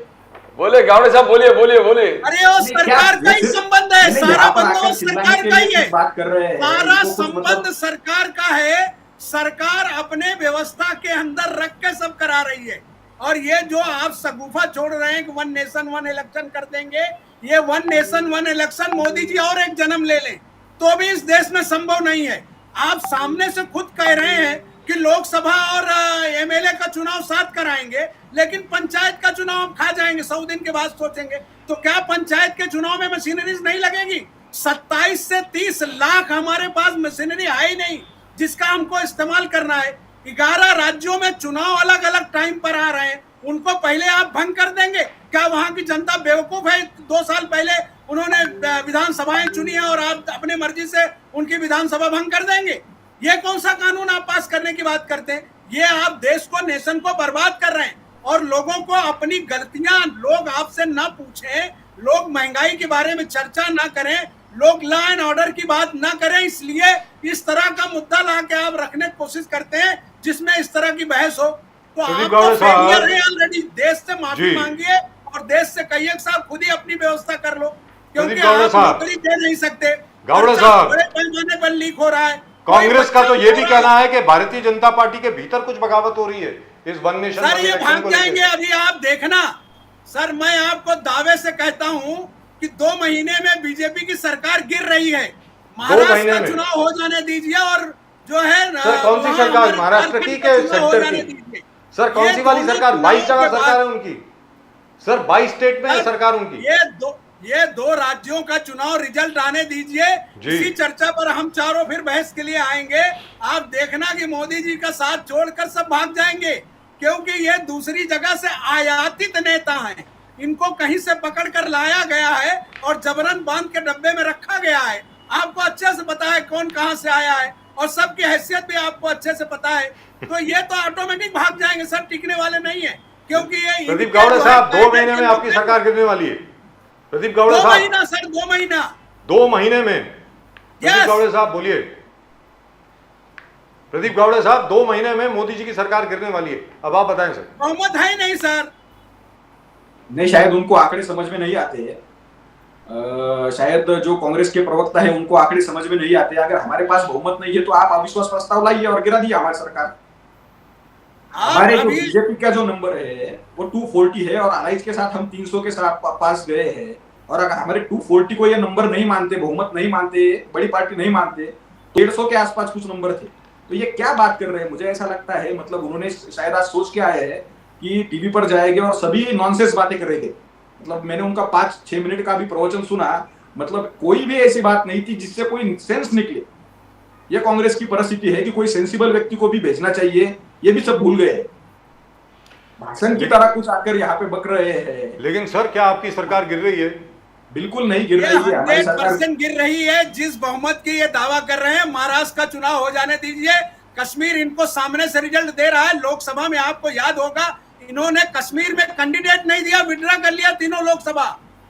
बोले गावड़े साहब, बोलिए बोलिए बोलिए। अरे वो सरकार का ही संबंध है, सारा बंदोबस्त सरकार का ही है, बात कर रहे हैं, सारा संबंध सरकार का है। सरकार अपने व्यवस्था के अंदर रख के सब करा रही है। और ये जो आप सगुफा छोड़ रहे हैं कि वन नेशन वन इलेक्शन कर देंगे, ये one nation one election Modi ji और एक जन्म ले लें तो भी इस देश में संभव नहीं है। आप सामने से खुद कह रहे हैं कि लोकसभा और एमएलए का चुनाव साथ कराएंगे, लेकिन पंचायत का चुनाव हम खा जाएंगे, 100 दिन के बाद सोचेंगे। तो क्या पंचायत के चुनाव में मशीनरीज नहीं लगेगी? 27 से 30 लाख हमारे पास मशीनरी है ही नहीं जिसका हमको इस्तेमाल करना है। 11 राज्यों में चुनाव अलग अलग टाइम पर आ रहे हैं, उनको पहले आप भंग कर देंगे? क्या वहां की जनता बेवकूफ है? 2 साल पहले उन्होंने विधानसभाएं चुनी है और आप अपने मर्जी से उनकी विधानसभा भंग कर देंगे? ये कौन सा कानून आप पास करने की बात करते हैं? ये आप देश को, नेशन को बर्बाद कर रहे हैं। और लोगों को अपनी गलतियां लोग आपसे ना पूछें, लोग महंगाई के बारे में चर्चा ना करें, लोग लॉ एंड ऑर्डर की बात ना करें, इसलिए इस तरह का मुद्दा ला के आप रखने की कोशिश करते हैं जिसमें इस तरह की बहस हो। तो आप फेलियर है ऑलरेडी। देश से माफी मांगिए और देश से कहिए कि साहब खुद ही अपनी व्यवस्था कर लो, क्योंकि आप नौकरी दे नहीं सकते। गौड़े साहब, बड़े पैमाने पर लीक हो रहा है। कांग्रेस का तो ये भी कहना है कि भारतीय जनता पार्टी के भीतर कुछ बगावत हो रही है इस वन नेशन। सर ये भाग जाएंगे, अभी आप देखना। सर मैं आपको दावे से कहता हूं कि 2 महीने में बीजेपी की सरकार गिर रही है। महाराष्ट्र का चुनाव हो जाने दीजिए और जो है सर कौन सी सरकार? महाराष्ट्र की के सेंटर की? सर कौन सी वाली सरकार? 22 जगह सरकार है उनकी सर, 22 स्टेट में है सरकार उनकी। ये दो राज्यों का चुनाव रिजल्ट आने दीजिए, इसी चर्चा पर हम चारों फिर बहस के लिए आएंगे। आप देखना कि मोदी जी का साथ छोड़कर सब भाग जाएंगे, क्योंकि ये दूसरी जगह से आयातित नेता हैं। इनको कहीं से पकड़ कर लाया गया है और जबरन बांध के डब्बे में रखा गया है। आपको अच्छे से पता है कौन कहां से आया है और सबकी हैसियत भी आपको अच्छे से पता है। तो ये तो ऑटोमेटिक भाग जाएंगे सर, टिकने वाले नहीं है। क्योंकि ये प्रदीप गावड़े साहब 2 महीने में आपकी सरकार गिरने वाली है। प्रदीप गावड़े साहब 2 महीना सर, 2 महीना 2 महीने में। प्रदीप गावड़े साहब बोलिए। प्रदीप गावड़े साहब 2 महीने में मोदी जी की सरकार गिरने वाली है, अब आप बताएं सर। बहुमत है नहीं सर। नहीं, शायद उनको आंकड़े समझ में नहीं आते हैं। शायद जो कांग्रेस के प्रवक्ता है उनको आंकड़े समझ में नहीं आते। अगर हमारे पास बहुमत नहीं है तो आप अविश्वास प्रस्ताव लाइए और गिरा दिए हमारी सरकार। हमारे जो बीजेपी का जो नंबर है वो 240 है और अलाइज के साथ हम 300 के साथ पास गए हैं। और अगर हमारे 240 को ये नंबर नहीं मानते, बहुमत नहीं मानते, बड़ी पार्टी नहीं मानते, 150 के आसपास कुछ नंबर थे। तो ये क्या बात कर रहे हैं? मुझे ऐसा लगता है मतलब उन्होंने शायद आज सोच के आए हैं कि टीवी पर जाएंगे और सभी नॉनसेंस बातें करेंगे मतलब मैंने उनका 5-6 मिनट का भी प्रवचन सुना, मतलब कोई भी ऐसी बात नहीं थी जिससे कोई सेंस निकले। ये कांग्रेस की परिस्थिति है कि कोई सेंसिबल व्यक्ति को भी भेजना चाहिए, ये भी सब भूल गए, भाषण की तरह कुछ आकर यहाँ पे बक रहे हैं। लेकिन सर क्या आपकी सरकार गिर रही है? बिल्कुल नहीं गिर रही है, हमारी सरकार 100% गिर रही है। जिस बहुमत की ये दावा कर रहे हैं, महाराष्ट्र का चुनाव हो जाने दीजिए, कश्मीर इनको सामने से रिजल्ट दे रहा है। लोकसभा में आपको याद होगा, इन्होंने कश्मीर में कैंडिडेट नहीं दिया, विड्रॉ कर लिया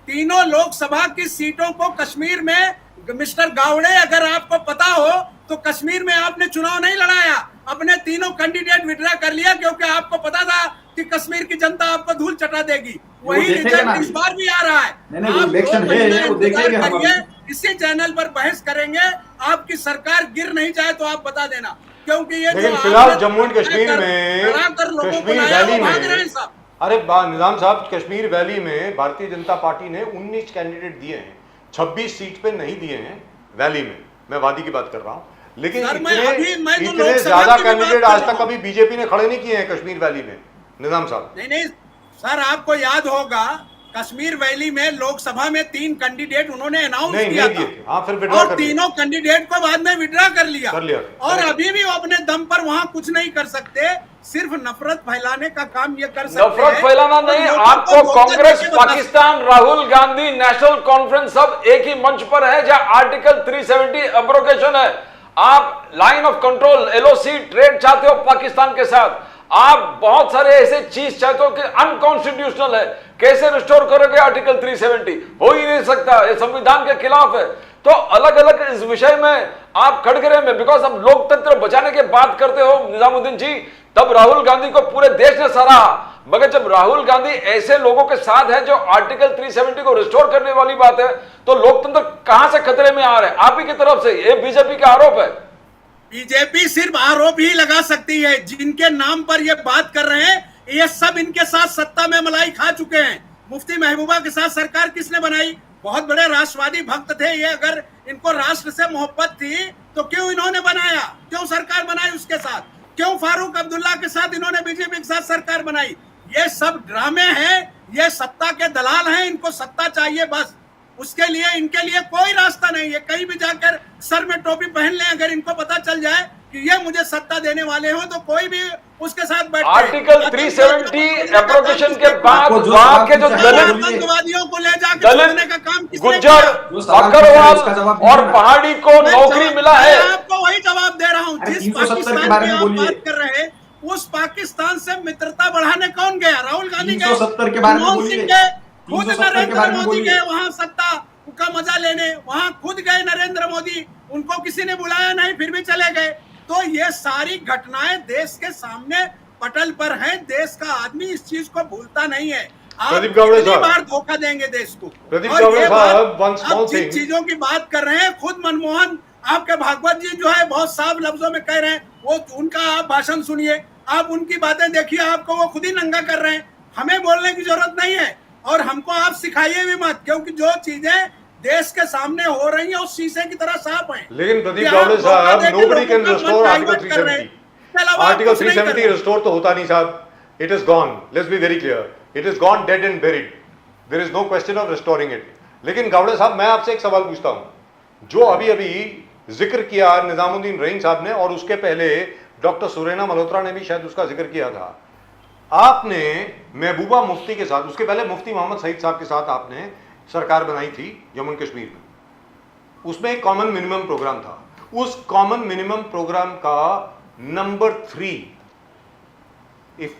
तीनों लोकसभा की सीटों को कश्मीर में। मिस्टर गावड़े, अगर आपको पता हो तो कश्मीर में आपने चुनाव नहीं लड़ाया, अपने तीनों कैंडिडेट विड्रॉ कर लिया, क्योंकि आपको पता था कि कश्मीर की जनता आपको धूल चटा देगी। वही रिजल्ट इस बार भी आ रहा है। आप 2 महीना इंतजार करिए, इसी चैनल पर बहस करेंगे। आपकी सरकार गिर नहीं जाए तो आप बता देना, क्योंकि ये लेकिन फिलहाल जम्मू एंड कश्मीर में, कश्मीर वैली में, अरे निजाम साहब, कश्मीर वैली में भारतीय जनता पार्टी ने 19 कैंडिडेट दिए हैं, 26 सीट पे नहीं दिए हैं वैली में, मैं वादी की बात कर रहा हूं। लेकिन इतने ज्यादा कैंडिडेट आज तक कभी बीजेपी ने खड़े नहीं किए हैं कश्मीर वैली में, निजाम साहब। नहीं सर, आपको याद होगा कश्मीर वैली में लोकसभा में 3 कैंडिडेट उन्होंने अनाउंस किया था। हाँ, फिर और तीनों कैंडिडेट को बाद में विड्रॉ कर लिया। और अभी भी वो अपने दम पर वहां कुछ नहीं कर सकते, सिर्फ नफरत फैलाने का काम ये कर सकते हैं। नफरत फैलाना नहीं, आपको कांग्रेस, पाकिस्तान, राहुल गांधी, नेशनल कॉन्फ्रेंस सब एक ही मंच पर है जहां आर्टिकल 370 एब्रोगेशन है। आप line of control, LOC trade चाहते हो पाकिस्तान के साथ, आप बहुत सारे ऐसे चीज चाहते हो कि अनकॉन्स्टिट्यूशनल है, कैसे रिस्टोर करोगे आर्टिकल 370? हो ही नहीं सकता, ये संविधान के खिलाफ है। तो अलग अलग इस विषय में आप खड़गरे में, बिकॉज हम लोकतंत्र बचाने की बात करते हो निजामुद्दीन जी, तब राहुल गांधी को पूरे देश ने सराहा। मगर जब राहुल गांधी ऐसे लोगों के साथ है जो आर्टिकल 370 को रिस्टोर करने वाली बात है, तो लोकतंत्र कहां से खतरे में आ रहे हैं? आप ही की तरफ से ये बीजेपी का आरोप है। बीजेपी सिर्फ आरोप ही लगा सकती है। जिनके नाम पर ये बात कर रहे हैं, ये सब इनके साथ सत्ता में मलाई खा चुके हैं। मुफ्ती महबूबा के साथ सरकार किसने बनाई? बहुत बड़े राष्ट्रवादी भक्त थे ये। अगर इनको राष्ट्र से मोहब्बत थी तो क्यों इन्होंने बनाया, क्यों सरकार बनाई उसके साथ? क्यों फारूक अब्दुल्ला के साथ इन्होंने बीजेपी के साथ सरकार बनाई? ये सब ड्रामे हैं, ये सत्ता के दलाल हैं, इनको सत्ता चाहिए बस। उसके लिए इनके लिए कोई रास्ता नहीं है। कहीं भी जाकर सर में टोपी पहन लें, अगर इनको पता चल जाए कि ये मुझे सत्ता देने वाले हो, तो कोई भी उसके साथ बैठे। आर्टिकल 370 एप्रोगेशन के बाद वहां के जो आतंकवादियों को ले जाकर छोड़ने का काम किसने किया? गुज्जर, बकरवाल और पहाड़ी को नौकरी मिला है। आपको वही जवाब दे रहा हूँ। जिस पाकिस्तान की आप बात कर रहे हैं, उस पाकिस्तान से मित्रता बढ़ाने कौन गया? राहुल गांधी गए, मनमोहन सिंह गए, खुद नरेंद्र मोदी गए वहां सत्ता का मजा लेने, वहां खुद गए नरेंद्र मोदी, उनको किसी ने बुलाया नहीं, फिर भी चले गए। तो ये सारी घटनाएं देश के सामने पटल पर हैं। देश का आदमी इस चीज को भूलता नहीं है। आप कितनी बार धोखा देंगे देश को? और ये बात आप जिन चीजों की बात कर रहे हैं, खुद मनमोहन, आपके भागवत जी जो है बहुत साफ लफ्जों में कह रहे हैं, वो उनका आप भाषण सुनिए, आप उनकी बातें देखिए, आपको वो खुद ही नंगा कर रहे हैं। हमें बोलने की जरूरत नहीं है और हमको आप सिखाइए भी मत, क्योंकि जो चीजें देश के सामने हो रही है उस शीशे की तरह साफ है। लेकिन प्रदीप गावड़े साहब, nobody can restore article 370। Article 370 restore तो होता नहीं साहब, it is gone, let's be very clear, it is gone, dead and buried, there is no question of restoring it. लेकिन गावड़े साहब, मैं आपसे एक सवाल पूछता हूं, जो अभी अभी जिक्र किया निजामुद्दीन रईन साहब ने, और उसके पहले डॉक्टर सुरैना मल्होत्रा ने भी शायद उसका जिक्र किया था। आपने महबूबा मुफ्ती के साथ, उसके पहले मुफ्ती मोहम्मद सईद साहब के साथ आपने सरकार बनाई थी जम्मू एंड कश्मीर में। उसमें एक कॉमन मिनिमम प्रोग्राम था। उस कॉमन मिनिमम प्रोग्राम का number 3, if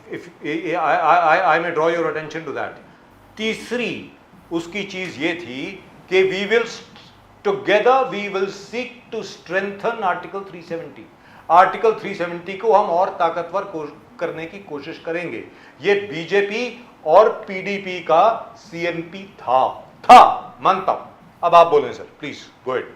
I may draw your attention to that, तीसरी उसकी चीज ये थी कि we will seek to strengthen article 370। Article 370 को हम और ताकतवर करने की कोशिश करेंगे। ये बीजेपी और पीडीपी का सीएमपी था मानता हूं। अब आप बोलें सर, प्लीज गो अहेड।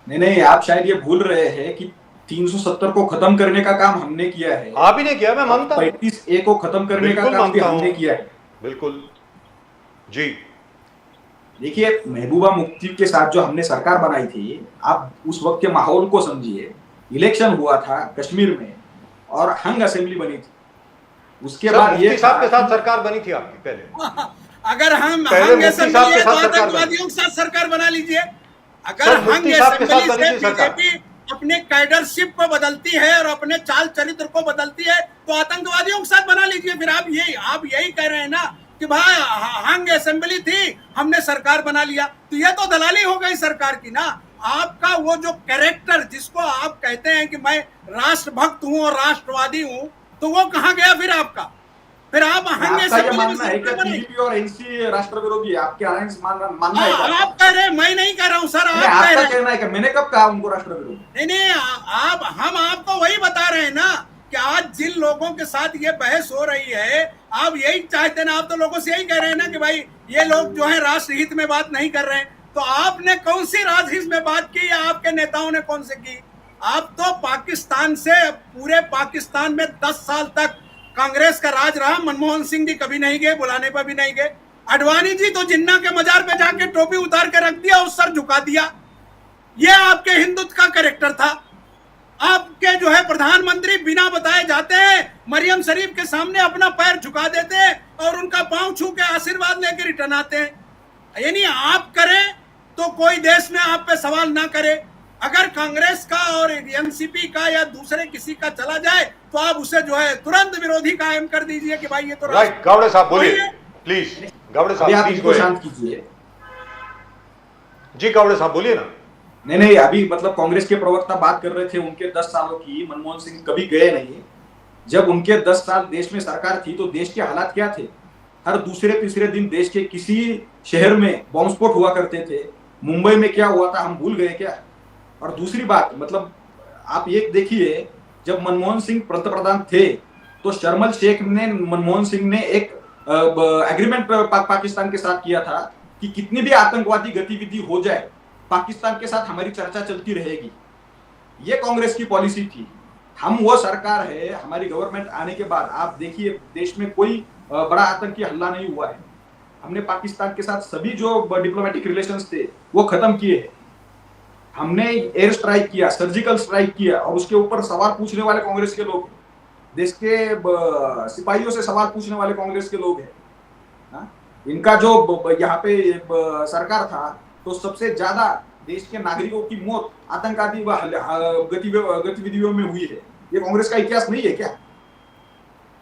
नहीं, आप शायद ये भूल रहे हैं कि 370 को खत्म करने का काम हमने किया है। आप ही ने किया, मैं मानता हूं। 35A को खत्म करने का काम भी हमने किया है। बिल्कुल जी। देखिए, महबूबा मुफ्ती के साथ जो हमने सरकार बनाई थी, आप उस वक्त के माहौल को समझिए। इलेक्शन हुआ था कश्मीर में और हंग असेंबली बनी थी। उसके सर, बाद ये मुफ्ती साहब के साथ सरकार बनी थी आपकी पहले। अगर हम पहले हंग मुफ्ती साहब असेंबली के है तो साथ सरकार आतंकवादियों के साथ सरकार बना लीजिए। अगर सर, हंग मुफ्ती साहब के साथ असेंबली बनी से थी सरकार। बीजेपी अपने कैडरशिप को बदलती है और अपने चाल चरित्र को बदलती है तो आतंकवादियों के साथ बना लीजिए। फिर आप यही कह रहे हैं ना कि भाई हंग असेंबली थी, हमने सरकार बना लिया, तो ये तो दलाली हो गई सरकार की ना। आपका वो जो कैरेक्टर जिसको आप कहते हैं कि मैं राष्ट्रभक्त हूं और राष्ट्रवादी हूं, तो वो कहां गया फिर आपका? फिर आप हंग आपका ये असेंबली में मानना है कि सरकार बनाई। टीडीपी और एनसी राष्ट्र विरोधी है, आपके अलायंस मानना है क्या? आप कह रहे हैं, मैं नहीं कह रहा हूं सर, आप नहीं, कह आपका रहे हैं। कहना है कि मैंने कब कहा उनको राष्ट्र विरोधी? नहीं, हम आपको वही बता रहे हैं ना कि आज जिन लोगों के साथ ये बहस हो रही है, आप यही चाहते ना, आप तो लोगों से यही कह रहे हैं ना कि भाई ये लोग जो है राष्ट्र हित में बात नहीं कर रहे हैं। तो आपने कौन सी राष्ट्र हित में बात की या आपके नेताओं ने कौन से की? आप तो पाकिस्तान से, पूरे पाकिस्तान में 10 साल तक कांग्रेस का राज रहा। मनमोहन सिंह जी कभी नहीं गए, बुलाने पर भी नहीं गए। अडवाणी जी तो जिन्ना के मजार पे जाके टोपी उतार के रख दिया और सर झुका दिया। ये आपके हिंदुत्व का कैरेक्टर था। आपके जो है प्रधानमंत्री बिना बताए जाते हैं, मरियम शरीफ के सामने अपना पैर झुका देते हैं और उनका पांव छू के आशीर्वाद लेकर रिटर्न आते हैं। यानी आप करें तो कोई देश में आप पे सवाल ना करे। अगर कांग्रेस का और एनसीपी का या दूसरे किसी का चला जाए तो आप उसे जो है तुरंत विरोधी कायम कर दीजिए कि भाई ये तो राइट। गावड़े साहब बोलिए प्लीज। गावड़े अभी आप साहब इनको शांत कीजिए। जी गावड़े साहब बोलिए ना। नहीं, अभी मतलब कांग्रेस के प्रवक्ता बात कर रहे थे उनके 10 सालों की। मनमोहन सिंह कभी गए नहीं। जब उनके 10 साल देश में सरकार थी तो देश के हालात क्या थे? हर दूसरे तीसरे दिन देश के किसी शहर में बॉम्ब स्फोट हुआ करते थे। मुंबई में क्या हुआ था हम भूल गए क्या? और दूसरी बात, मतलब आप ये देखिए, जब मनमोहन सिंह पंतप्रधान थे तो शर्मल शेख ने, मनमोहन सिंह ने एक एग्रीमेंट पाकिस्तान के साथ किया था कि कितनी भी आतंकवादी गतिविधि हो जाए पाकिस्तान के साथ हमारी चर्चा चलती रहेगी। ये कांग्रेस की पॉलिसी थी। हम वो सरकार है, हमारी गवर्नमेंट आने के बाद आप देखिए देश में कोई बड़ा आतंकी हमला नहीं हुआ है। हमने पाकिस्तान के साथ सभी जो डिप्लोमेटिक रिलेशंस थे वो खत्म किए। हमने एयर स्ट्राइक किया, सर्जिकल स्ट्राइक किया, और उसके ऊपर सवाल पूछने वाले कांग्रेस के लोग, देश के सिपाहियों से सवाल पूछने वाले कांग्रेस के लोग हैं। इनका जो यहाँ पे सरकार था तो सबसे ज्यादा देश के नागरिकों की मौत आतंकवादी गतिविधियों में हुई है। ये कांग्रेस का इतिहास नहीं है क्या?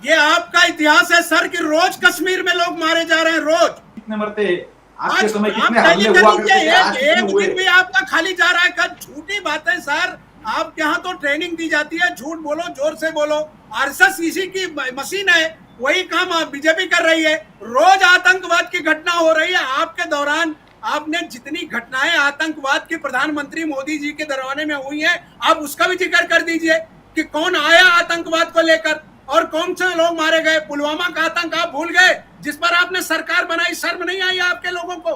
ये आपका इतिहास है सर कि रोज कश्मीर में लोग मारे जा रहे हैं। रोज कितने मरते हैं आज के समय, आप कितने हमले हुआ करते थे, आज एक कितने हुए? दिन भी आपका खाली जा रहा है क्या? झूठी बातें सर। आपके यहाँ तो ट्रेनिंग दी जाती है, झूठ बोलो, जोर से बोलो। आरएसएस इसी की मशीन है, वही काम आप बीजेपी कर रही है। रोज आतंकवाद की घटना हो रही है। आपके दौरान आपने जितनी घटनाएं आतंकवाद की प्रधानमंत्री मोदी जी के दरबार में हुई हैं, आप उसका भी जिक्र कर दीजिए कि कौन आया आतंकवाद को लेकर और कौन से लोग मारे गए। पुलवामा का आतंक आप भूल गए, जिस पर आपने सरकार बनाई। शर्म नहीं आई आपके लोगों को?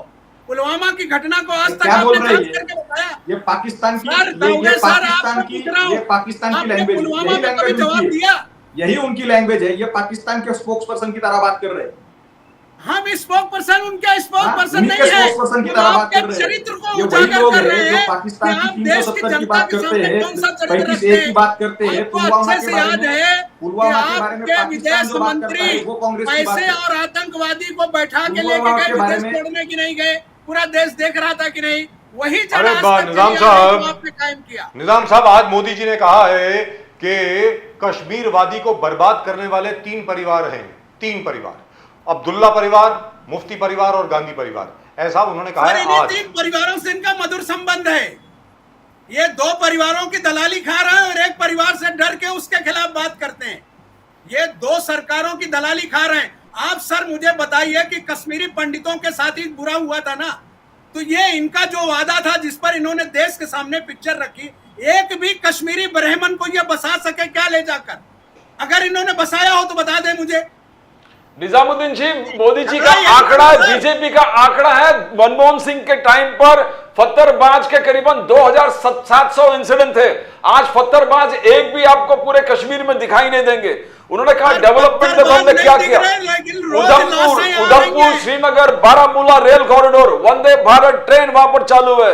पुलवामा की घटना को आज तक आपने जांच करके बताया। ये पाकिस्तान की, ये पाकिस्तान की लैंग्वेज, पुलवामा में कभी जवाब दिया? यही उनकी लैंग्वेज है। ये पाकिस्तान के स्पोक्स पर्सन की तरह बात कर रहे हैं। हम स्पोक पर्सन, उनके स्पोक पर्सन नहीं है। पर्सन की तरह बात कर रहे हैं। चरित्र को ये वही उजागर लोग कर रहे हैं जो हैं। पाकिस्तान आप की देश की 370 की जनता बात के करते सामने हैं, कौन सा चरित्र 35A रखते की बात करते हैं, आपको पुलवामा अच्छे के से बारे याद में, है पुलवामा कि के बारे में आपके पाकिस्तान विदेश जो बात करता मंत्री है वो कांग्रेस की बात पैसे है। और आतंकवादी को बैठा के लेके पुलवामा गए, के बारे विदेश में- छोड़ने की नहीं गए। पूरा देश देख रहा था कि नहीं? वही अरे जनाब निजाम साहब, आपने कायम किया। निजाम साहब, आज मोदी जी ने कहा है कि कश्मीर वादी को बर्बाद करने वाले 3 परिवार हैं। 3 परिवार, अब्दुल्ला परिवार, मुफ्ती परिवार और गांधी परिवार, ऐसा उन्होंने कहा है आज। 3 परिवारों से इनका मधुर संबंध है। ये 2 परिवारों की दलाली खा रहा है और एक परिवार से डर के उसके खिलाफ बात करते हैं। ये 2 सरकारों की दलाली खा रहे हैं। आप सर मुझे बताइए कि कश्मीरी पंडितों के साथ ही बुरा हुआ था ना, तो ये इनका जो वादा था जिस पर इन्होंने देश के सामने पिक्चर रखी, एक भी कश्मीरी ब्राह्मण को ये बसा सके क्या ले जाकर? अगर इन्होंने बसाया हो तो बता दें मुझे। निजामुद्दीन जी, मोदी जी का आंकड़ा, बीजेपी का आंकड़ा है, मनमोहन सिंह के टाइम पर पत्थरबाज के करीबन 2700 इंसिडेंट थे। आज पत्थरबाज एक भी आपको पूरे कश्मीर में दिखाई नहीं देंगे। उन्होंने कहा डेवलपमेंट में हमने क्या किया। Udhampur, Srinagar, Baramulla rail corridor, Vande Bharat train वहां पर चालू है।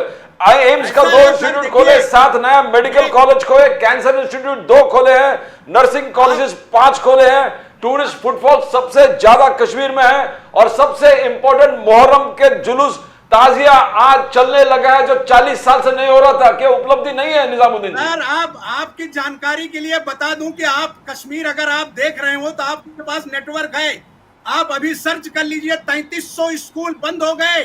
एम्स का 2 इंस्टीट्यूट खोले, 7 नया मेडिकल कॉलेज खोले, कैंसर इंस्टीट्यूट 2 खोले हैं, नर्सिंग कॉलेजेस 5 खोले हैं, टूरिस्ट फुटफॉल सबसे ज्यादा कश्मीर में है और सबसे इंपॉर्टेंट मुहर्रम के जुलूस ताजिया आज चलने लगा है जो 40 साल से नहीं हो रहा था। क्या उपलब्धि नहीं है निजामुद्दीन जी? सर, आपकी जानकारी के लिए बता दूं कि आप कश्मीर अगर आप देख रहे हो तो आपके पास नेटवर्क है, आप अभी सर्च कर लीजिए, 3300 स्कूल बंद हो गए।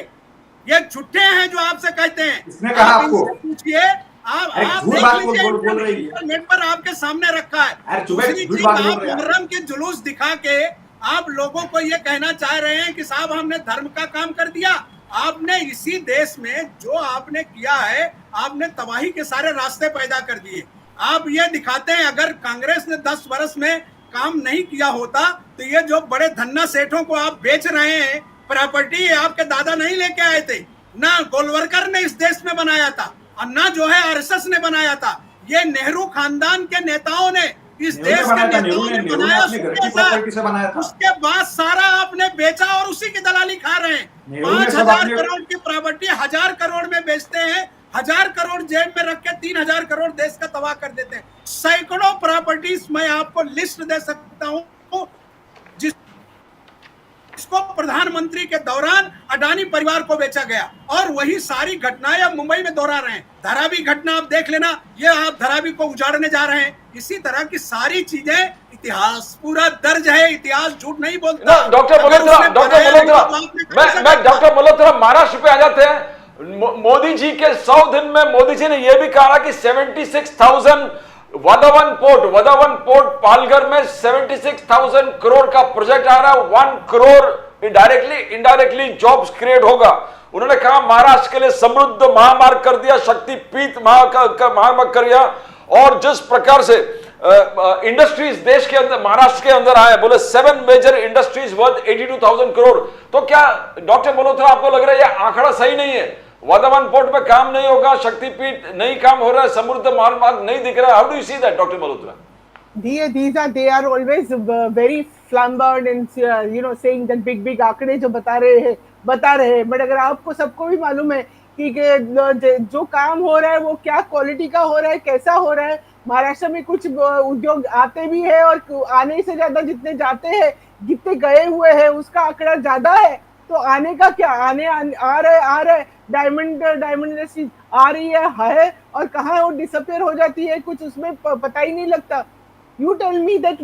ये झूठे हैं जो आपसे कहते हैं। किसने कहा आपको? पूछिए, आप देख लीजिए, इंटरनेट पर आपके सामने रखा है। दूसरी चीज, आप मुहर्रम के जुलूस दिखा के आप लोगों को ये कहना चाह रहे हैं कि साहब हमने धर्म का काम कर दिया। आपने इसी देश में जो आपने किया है, आपने तबाही के सारे रास्ते पैदा कर दिए। आप ये दिखाते हैं, अगर कांग्रेस ने 10 वर्ष में काम नहीं किया होता तो ये जो बड़े धन्ना सेठों को आप बेच रहे हैं प्रॉपर्टी, आपके दादा नहीं लेके आए थे, ना गोलवलकर ने इस देश में बनाया था और ना जो है आरएसएस ने बनाया था। ये नेहरू खानदान के नेताओं ने, इस देश के नेताओं ने बनाया। उसके बाद सारा आपने बेचा और उसी की दलाली खा रहे हैं। 5000 करोड़ की प्रॉपर्टी 1000 करोड़ में बेचते हैं, 1000 करोड़ जेब में रख के 3000 करोड़ देश का तबाह कर देते हैं। सैकड़ों प्रॉपर्टीज मैं आपको लिस्ट दे सकता हूं जिसको प्रधानमंत्री के दौरान अडानी परिवार को बेचा गया, और वही सारी घटनाएं अब मुंबई में दोहरा रहे हैं। धारावी घटना आप देख लेना, ये आप धारावी को उजाड़ने जा रहे हैं। इसी तरह की सारी चीजें, इतिहास पूरा दर्ज है, इतिहास झूठ नहीं बोलता। डॉक्टर मल्होत्रा, मैं डॉक्टर मल्होत्रा महाराष्ट्र पे आ जाते हैं। मोदी जी के 100 दिन में मोदी जी ने यह भी कहा कि 76,000 वदावन पोर्ट पालघर में 76,000 करोड़ का प्रोजेक्ट आ रहा है। 1 करोड़ इनडायरेक्टली जॉब्स क्रिएट होगा। उन्होंने कहा महाराष्ट्र के लिए समृद्ध महामार्ग कर दिया, शक्तिपीठ महामार्ग कर दिया। और जिस प्रकार से इंडस्ट्रीज देश के अंदर, महाराष्ट्र के अंदर आए, बोले 7 मेजर इंडस्ट्रीज वर्थ 82,000 करोड़। तो क्या डॉक्टर मल्होत्रा आपको लग रहा है यह आंकड़ा सही नहीं है? वदावन पोर्ट में काम नहीं होगा, शक्तिपीठ नहीं काम हो रहा है, समृद्ध महामार्ग नहीं दिख रहा है। How do you see that doctor Malhotra? They are always very flamboyant and saying that big आंकड़े जो बता रहे हैं। बट अगर आपको सबको भी मालूम है कि जो काम हो रहा है वो क्या क्वालिटी का हो रहा है, कैसा हो रहा है। महाराष्ट्र में कुछ उद्योग आते भी है और आने से ज्यादा जितने जाते हैं, जितने गए हुए हैं उसका आंकड़ा ज्यादा है। तो आने का क्या, आ रहा है डायमंड इंडस्ट्री आ रही है और कहाँ वो डिसअपियर हो जाती है, कुछ उसमें पता ही नहीं लगता। You tell me that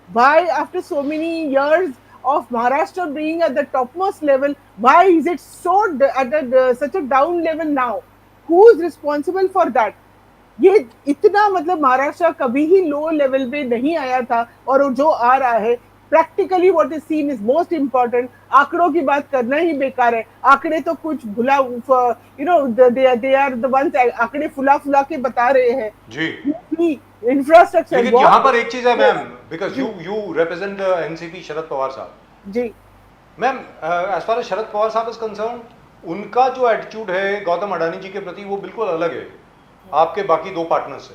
why after so many years of Maharashtra being at the topmost level, why is it so at such a down level now? Who is responsible for that? ये इतना मतलब महाराष्ट्र कभी ही low level पे नहीं आया था, और जो आ रहा है practically what is seen is most important. आंकड़ों की बात करना ही बेकार है। आंकड़े तो कुछ भुला, दे आर द वंस, आंकड़े फुला के बता रहे हैं जी इंफ्रास्ट्रक्चर। लेकिन यहाँ पर एक चीज है ma'am, because you represent the NCP Sharad Pawar sahab ji. Ma'am, as far as Sharad Pawar sahab is concern, उनका जो एटीट्यूड है गौतम अडानी जी के प्रति वो बिल्कुल अलग है आपके बाकी 2 पार्टनर्स से,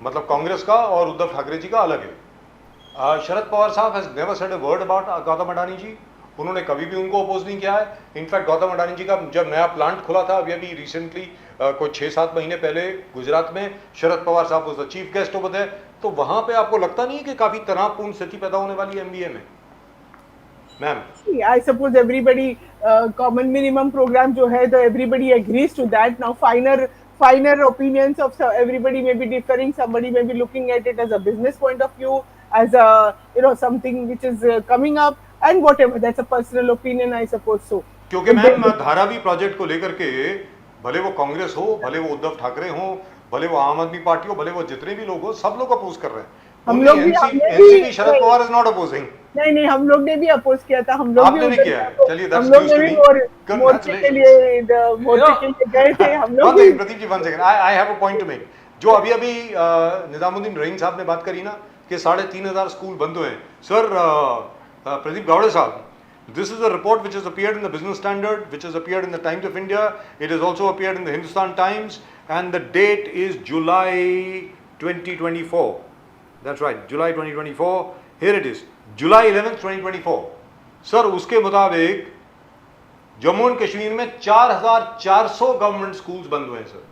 मतलब कांग्रेस का और उद्धव ठाकरे जी का अलग है। Sharad Pawar sahab has never said a word about Gautam Adani ji. उन्होंने कभी भी उनको अपोज नहीं किया है। इनफैक्ट गौतम अडानी जी का जब नया प्लांट खुला था अभी रिसेंटली कोई 6-7 महीने पहले गुजरात में, शरद पवार साहब was the chief guest over there. तो वहां पे आपको लगता नहीं है कि काफी तनावपूर्ण स्थिति पैदा होने वाली है एमबीए में? Ma'am, I suppose everybody common minimum programme जो है, तो everybody agrees to that. Now finer opinions of everybody may be differing. Somebody may be looking at it as a business point of view, as a something which is coming up, and whatever, that's a personal opinion, I suppose so. क्योंकि ma'am Dharavi project को लेकर के भले वो कांग्रेस हो, भले वो उद्धव ठाकरे हो, भले वो आम आदमी पार्टी हो, भले वो जितने भी लोग हो, सब लोग अपोज कर रहे हैं। हम लोग भी NCP Sharad Pawar is not opposing. नहीं, हम लोग ने भी अपोज किया था। हम लोग भी किया है। चलिए, हम लोग भी मोर्चे के लिए गए थे। हम लोग भी। Pradeep ji, 1 second, I have a point two make. जो अभी निजामुद्दीन रहीम साहब ने बात करी ना कि 3,500 स्कूल बंद हुए हैं। सर, प्रदीप गावड़े साहब, this is a report which has appeared in the Business Standard, which has appeared in the Times of India. It has also appeared in the Hindustan Times, and the date is July 2024. That's right, July 2024. Here it is, July 11th, 2024. Sir, उसके मुताबिक Jammu and Kashmir में 4,400 government schools बंद हुए हैं sir.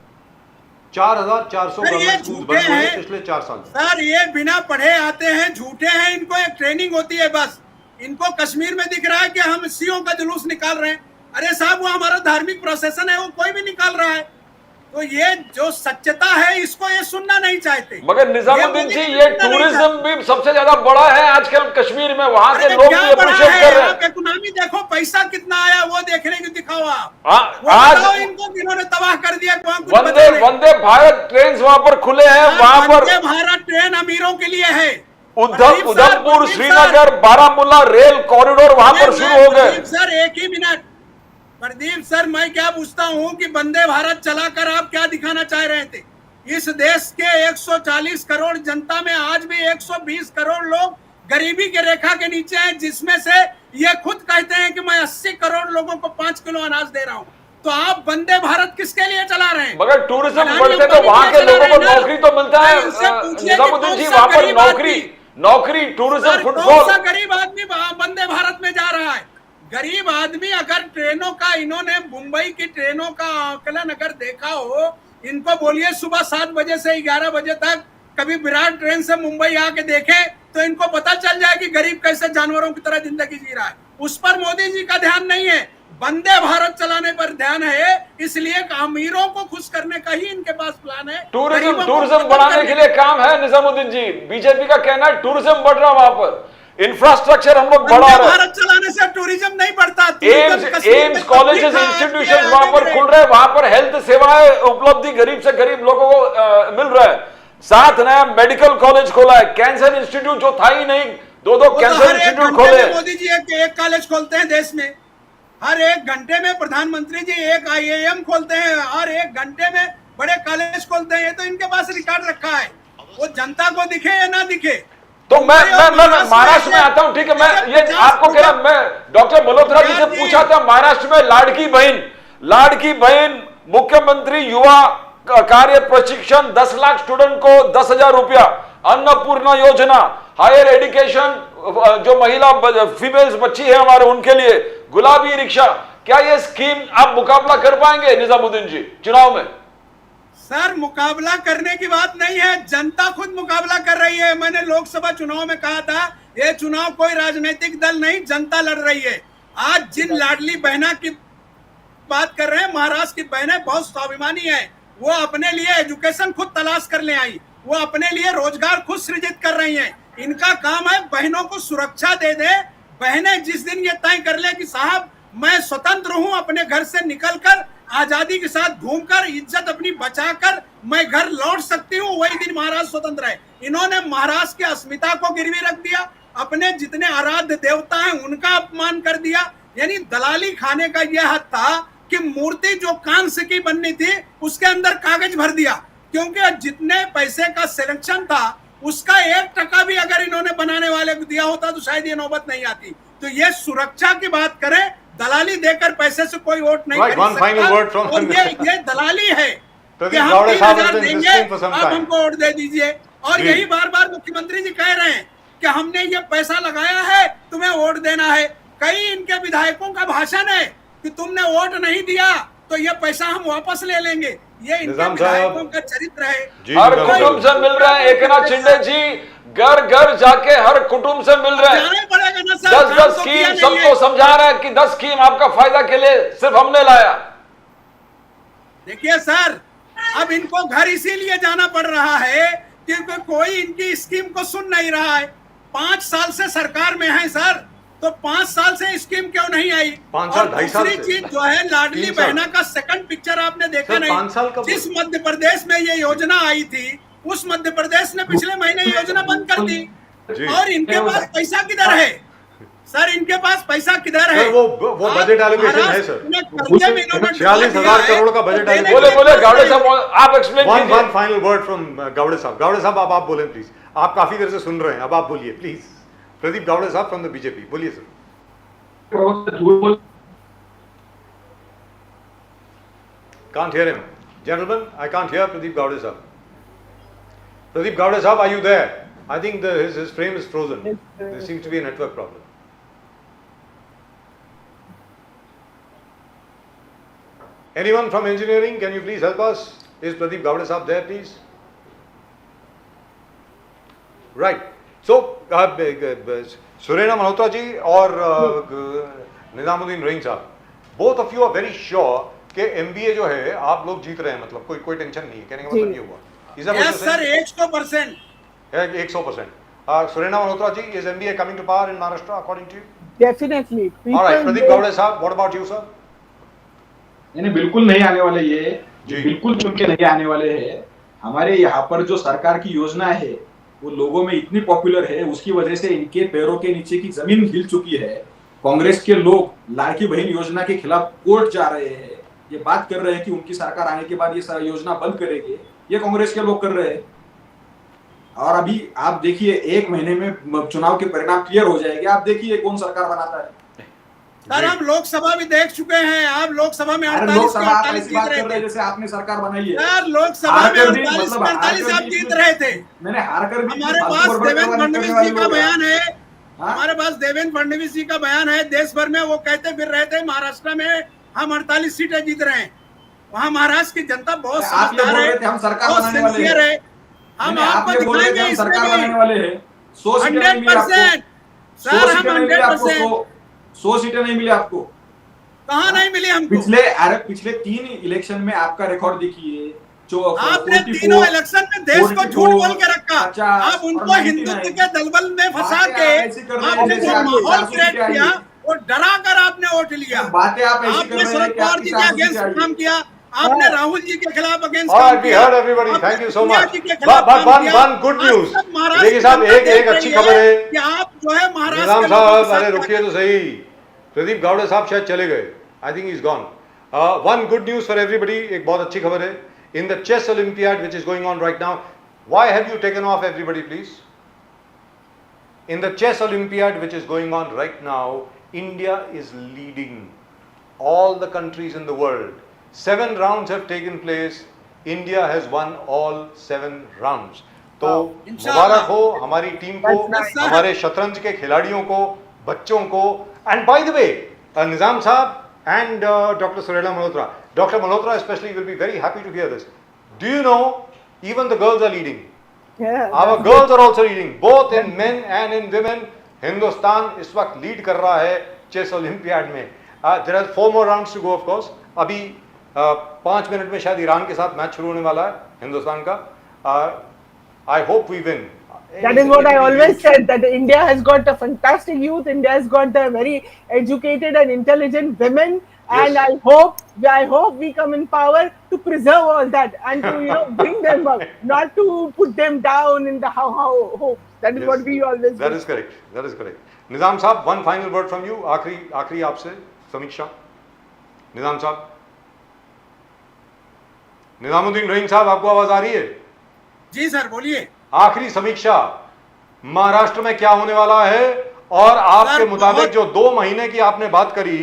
4,400 sir, ये government school झूठे बंद हुए हैं। पिछले 4 साल में। सर, ये बिना पढ़े आते हैं, झूठे हैं, इनको एक ट्रेनिंग होती है बस। इनको कश्मीर में दिख रहा है कि हम सीओ का जुलूस निकाल रहे हैं। अरे साहब, वो हमारा धार्मिक प्रोसेसन है, वो कोई भी निकाल रहा है। तो ये जो सच्चता है, इसको ये सुनना नहीं चाहते। मगर निजामुद्दीन जी, ये टूरिज्म भी सबसे ज्यादा बड़ा है आजकल कश्मीर में, वहां के अरे लोग क्या भी बड़ा अप्रिशिएट है? कर रहे आप हैं। इकोनॉमी देखो, पैसा कितना आया वो देखने की दिखाओ आप। वो आज बताओ इनको किन्होंने तबाह कर दिया, वहाँ कुछ वंदे बचा नहीं। वंदे भारत ट्रेन वहां पर खुले हैं, वहां पर वंदे भारत ट्रेन अमीरों के लिए है। Udhampur, Pradeep sir, Srinagar, Baramulla rail corridor वहां पर शुरू हो गए। प्रदीप सर, एक ही मिनट। प्रदीप सर, मैं क्या पूछता हूँ कि वंदे भारत चलाकर आप क्या दिखाना चाह रहे थे? इस देश के 140 करोड़ जनता में आज भी 120 करोड़ लोग गरीबी के रेखा के नीचे हैं, जिसमें से ये खुद कहते हैं कि मैं 80 करोड़ लोगों को 5 किलो अनाज दे रहा हूँ। तो आप वंदे भारत किसके लिए चला रहे हैं? मगर टूरिज्म अडानी बढ़ते तो अंबानी वहां के चला लोगों रहे को हैं ना। नौकरी तो मिलता है। भाई, उनसे पूछिए कि निजामुद्दीन जी, कौन सा वहां पर गरीब नौकरी टूरिज्म सर, फुटबॉल। कौन सा गरीब आदमी वंदे भारत में जा रहा है? गरीब आदमी अगर ट्रेनों का, इन्होंने मुंबई की ट्रेनों का आकलन अगर देखा हो, इनको बोलिए सुबह 7 बजे से 11 बजे तक कभी विराट ट्रेन से मुंबई आके देखे तो इनको पता चल जाए कि गरीब कैसे जानवरों की तरह जिंदगी जी रहा है। उस पर मोदी जी का ध्यान नहीं है, वंदे भारत चलाने पर ध्यान है। इसलिए अमीरों को खुश करने का ही इनके पास प्लान है। टूरिज्म बढ़ाने के लिए काम है निजामुद्दीन जी। बीजेपी का कहना है टूरिज्म बढ़ रहा वहां पर, इंफ्रास्ट्रक्चर हम लोग बढ़ा रहे हैं। भारत चलाने से टूरिज्म नहीं बढ़ता। एम्स कॉलेजेस, इंस्टीट्यूशन वहां पर खुल रहे हैं, वहां पर हेल्थ सेवाएं उपलब्धि गरीब से गरीब लोगों को मिल रहा है। 7 नया मेडिकल कॉलेज खोला है, कैंसर इंस्टीट्यूट जो था ही नहीं, 2 कैंसर इंस्टीट्यूट खोले। मोदी जी एक कॉलेज खोलते हैं देश में, हर 1 घंटे में प्रधानमंत्री जी एक IIM खोलते हैं, हर 1 घंटे में बड़े कॉलेज खोलते हैं। ये तो इनके पास रिकॉर्ड रखा है, वो जनता को दिखे या ना दिखे। तो मैं महाराष्ट्र में आता हूं, ठीक है। मैं ये आपको कह रहा, मैं डॉक्टर मल्होत्रा जी से पूछा था, महाराष्ट्र में लाड़की बहन मुख्यमंत्री युवा कार्य प्रशिक्षण 10 लाख स्टूडेंट को 10,000 रुपया, अन्नपूर्णा योजना, हायर एजुकेशन जो महिला फीमेल्स बच्ची है हमारे उनके लिए गुलाबी रिक्शा। क्या ये स्कीम आप मुकाबला कर पाएंगे निजामुद्दीन जी चुनाव में? सर, मुकाबला करने की बात नहीं है, जनता खुद मुकाबला कर रही है। मैंने लोकसभा चुनाव में कहा था, ये चुनाव कोई राजनीतिक दल नहीं, जनता लड़ रही है। आज जिन लाडली बहना की बात कर रहे हैं, महाराष्ट्र की बहनें बहुत स्वाभिमानी है। वो अपने लिए एजुकेशन खुद तलाश कर ले आई, वो अपने लिए रोजगार खुद सृजित कर रही हैं। इनका काम है बहनों को सुरक्षा दे दे। बहनें जिस दिन ये तय कर ले कि साहब मैं स्वतंत्र हूं, अपने घर से निकलकर आजादी के साथ घूमकर इज्जत अपनी बचाकर मैं घर लौट सकती हूँ, वही दिन महाराष्ट्र स्वतंत्र है। इन्होंने महाराष्ट्र की अस्मिता को गिरवी रख दिया, अपने जितने आराध्य देवता हैं उनका अपमान कर दिया। यानी दलाली खाने का यह हद था कि मूर्ति जो कांस्य की बननी थी उसके अंदर कागज भर दिया, क्योंकि जितने पैसे का सिलेक्शन था उसका 1% भी अगर इन्होंने बनाने वाले को दिया होता तो शायद ये नौबत नहीं आती। तो ये सुरक्षा की बात करें, दलाली देकर पैसे से कोई वोट नहीं खरीद सकता। और ये दलाली है कि हम 3,000 देंगे, आप हमको वोट दे दीजिए। और यही बार बार मुख्यमंत्री जी कह रहे हैं कि हमने ये पैसा लगाया है, तुम्हें वोट देना है। कई इनके विधायकों का भाषण है कि तुमने वोट नहीं दिया तो ये पैसा हम वापस ले लेंगे। ये इनके विधायकों का चरित्र है। हर कुटुंब से मिल रहे हैं, एक नाथ शिंदे जी घर घर जाके हर कुटुंब से मिल रहे हैं, 10 स्कीम सबको समझा रहे हैं कि 10 स्कीम आपका फायदा के लिए सिर्फ हमने लाया। देखिए सर, अब इनको घर इसीलिए जाना पड़ रहा है क्योंकि कोई इनकी स्कीम को सुन नहीं रहा है। 5 साल से सरकार में है सर, तो 5 साल से स्कीम क्यों नहीं आई? 5 साल, 2.5 साल दूसरी चीज जो है, लाडली बहना का सेकंड पिक्चर आपने देखा नहीं। जिस मध्य प्रदेश में ये योजना आई थी उस मध्य प्रदेश ने पिछले महीने योजना बंद कर दी। और इनके पास पैसा किधर है सर? इनके पास पैसा किधर है? वो बजट एलोकेशन है सर, 46,000 करोड़ का बजट है। बोले गावड़े साहब, आप एक्सप्लेन कीजिए। One final word from Gawade साहब। गावड़े साहब अब आप बोलें प्लीज, आप काफी देर से सुन रहे हैं, अब आप बोलिए प्लीज। प्रदीप गावड़े साहब फ्रॉम द बीजेपी, बोलिए sir. Can't hear him. Gentlemen, I can't hear Pradeep Gowde sahab. Pradeep Gowde sahab, are you there? I think his frame is frozen. There seems to be a network problem. Anyone from engineering, can you please help us? Is Pradeep Gowda Saab there, please? Right. So, Surena Malhotra ji और निजामुद्दीन रईन साहब, both of you are very sure कि MBA जो है आप लोग जीत रहे हैं, मतलब कोई टेंशन नहीं है, कहने का मतलब ये हुआ। Yes sir, 100%. 100%. Surena Malhotra ji, is MBA coming to power in Maharashtra according to you? Definitely. All right, Pradeep Gowda साहब, what about you sir? नहीं बिल्कुल नहीं आने वाले ये जी। बिल्कुल चुनके नहीं आने वाले हैं। हमारे यहाँ पर जो सरकार की योजना है वो लोगों में इतनी पॉपुलर है, उसकी वजह से इनके पैरों के नीचे की जमीन हिल चुकी है। कांग्रेस के लोग लाड़की बहन योजना के खिलाफ कोर्ट जा रहे हैं, ये बात कर रहे हैं कि उनकी सरकार आने के बाद ये सारी योजना बंद करेगी, ये कांग्रेस के लोग कर रहे हैं। और अभी आप देखिए 1 महीने में चुनाव के परिणाम क्लियर हो जाएंगे, आप देखिए कौन सरकार बनाता है। सर हम लोकसभा भी देख चुके हैं, आप लोकसभा में 48 लोकसभा आप 48 ऐसी जीत बात रहे कर रहे हैं थे। जैसे आपने सरकार बनाई है। सर लोकसभा में 48 48 आप जीत रहे थे। मैंने हार कर भी हमारे पास देवेंद्र फडणवीस जी का बयान है, हमारे पास देवेंद्र फडणवीस जी का बयान है, देश भर में वो कहते फिर रहे थे महाराष्ट्र में हम 48 सीटें जीत रहे हैं। वहाँ महाराष्ट्र की जनता बहुत समझदार है, हम सरकार बहुत बनाने वाले सिंसियर है। हम आपको दिखाएंगे इसमें सरकार बनाने वाले हैं। 100%। सर हम 100%। 100 सीटें नहीं मिली आपको। कहाँ नहीं मिली हमको? पिछले 3 इलेक्शन में आपका रिकॉर्ड देखिए, जो आपने तीनों इलेक्शन में देश को झूठ बोल के रखा। आप उनको हिंदुत्व के दलबल में फंसा के आपने जो माहौल क्रिएट किया, वो डरा कर आपने वोट लिया। बातें आप ऐसी कर आपने रहे हैं शरद कि पवार आपकी जी के अगेंस्ट सासू काम किया, आपने राहुल जी के खिलाफ अगेंस्ट All काम right, we किया। heard everybody. Thank you so Sonia much. जी के खिलाफ But काम किया। one good आज news. तक महाराष्ट्र देखिए साहब, जनता एक देख अच्छी रही खबर है कि आप जो है महाराष्ट्र निजाम के लोगों साहब, के साथ अरे रुकिए तो सही, प्रदीप गावड़े साहब शायद चले गए, I think is gone. One good news for everybody, एक बहुत अच्छी खबर है। In the chess Olympiad which is going on right now, why have you taken off everybody please? In the chess Olympiad which is going on right now, India is leading all the countries in the world. 7 rounds have taken place. India has won all 7 rounds. तो मुबारक हो हमारी team को, हमारे शतरंज के खिलाड़ियों को, बच्चों को। एंड बाय द वे, निजाम साहब and Dr. Surena Malhotra, Dr. Malhotra especially will be very happy to hear this. Do you know even the girls are leading? Yeah. Our girls are also leading, both in men and in women. Hindustan इस वक्त lead कर रहा है chess olympiad में। There are 4 more rounds to go of course. अभी 5 minute में शायद Iran के साथ मैच शुरू होने वाला है हिंदुस्तान का। I hope we win. That is what I always said, that India has got a fantastic youth. India has got a very educated and intelligent women, and Yes. I hope we come in power to preserve all that and to bring them up, not to put them down in the hope. That is Yes. what we always That do. is correct. That is correct. निजाम साहब, one final word from you. आखिरी आपसे समीक्षा। निजाम साहब, निजामुद्दीन रहीम साहब, आपको आवाज आ रही है? जी सर बोलिए। आखिरी समीक्षा, महाराष्ट्र में क्या होने वाला है, और आपके मुताबिक जो 2 महीने की आपने बात करी,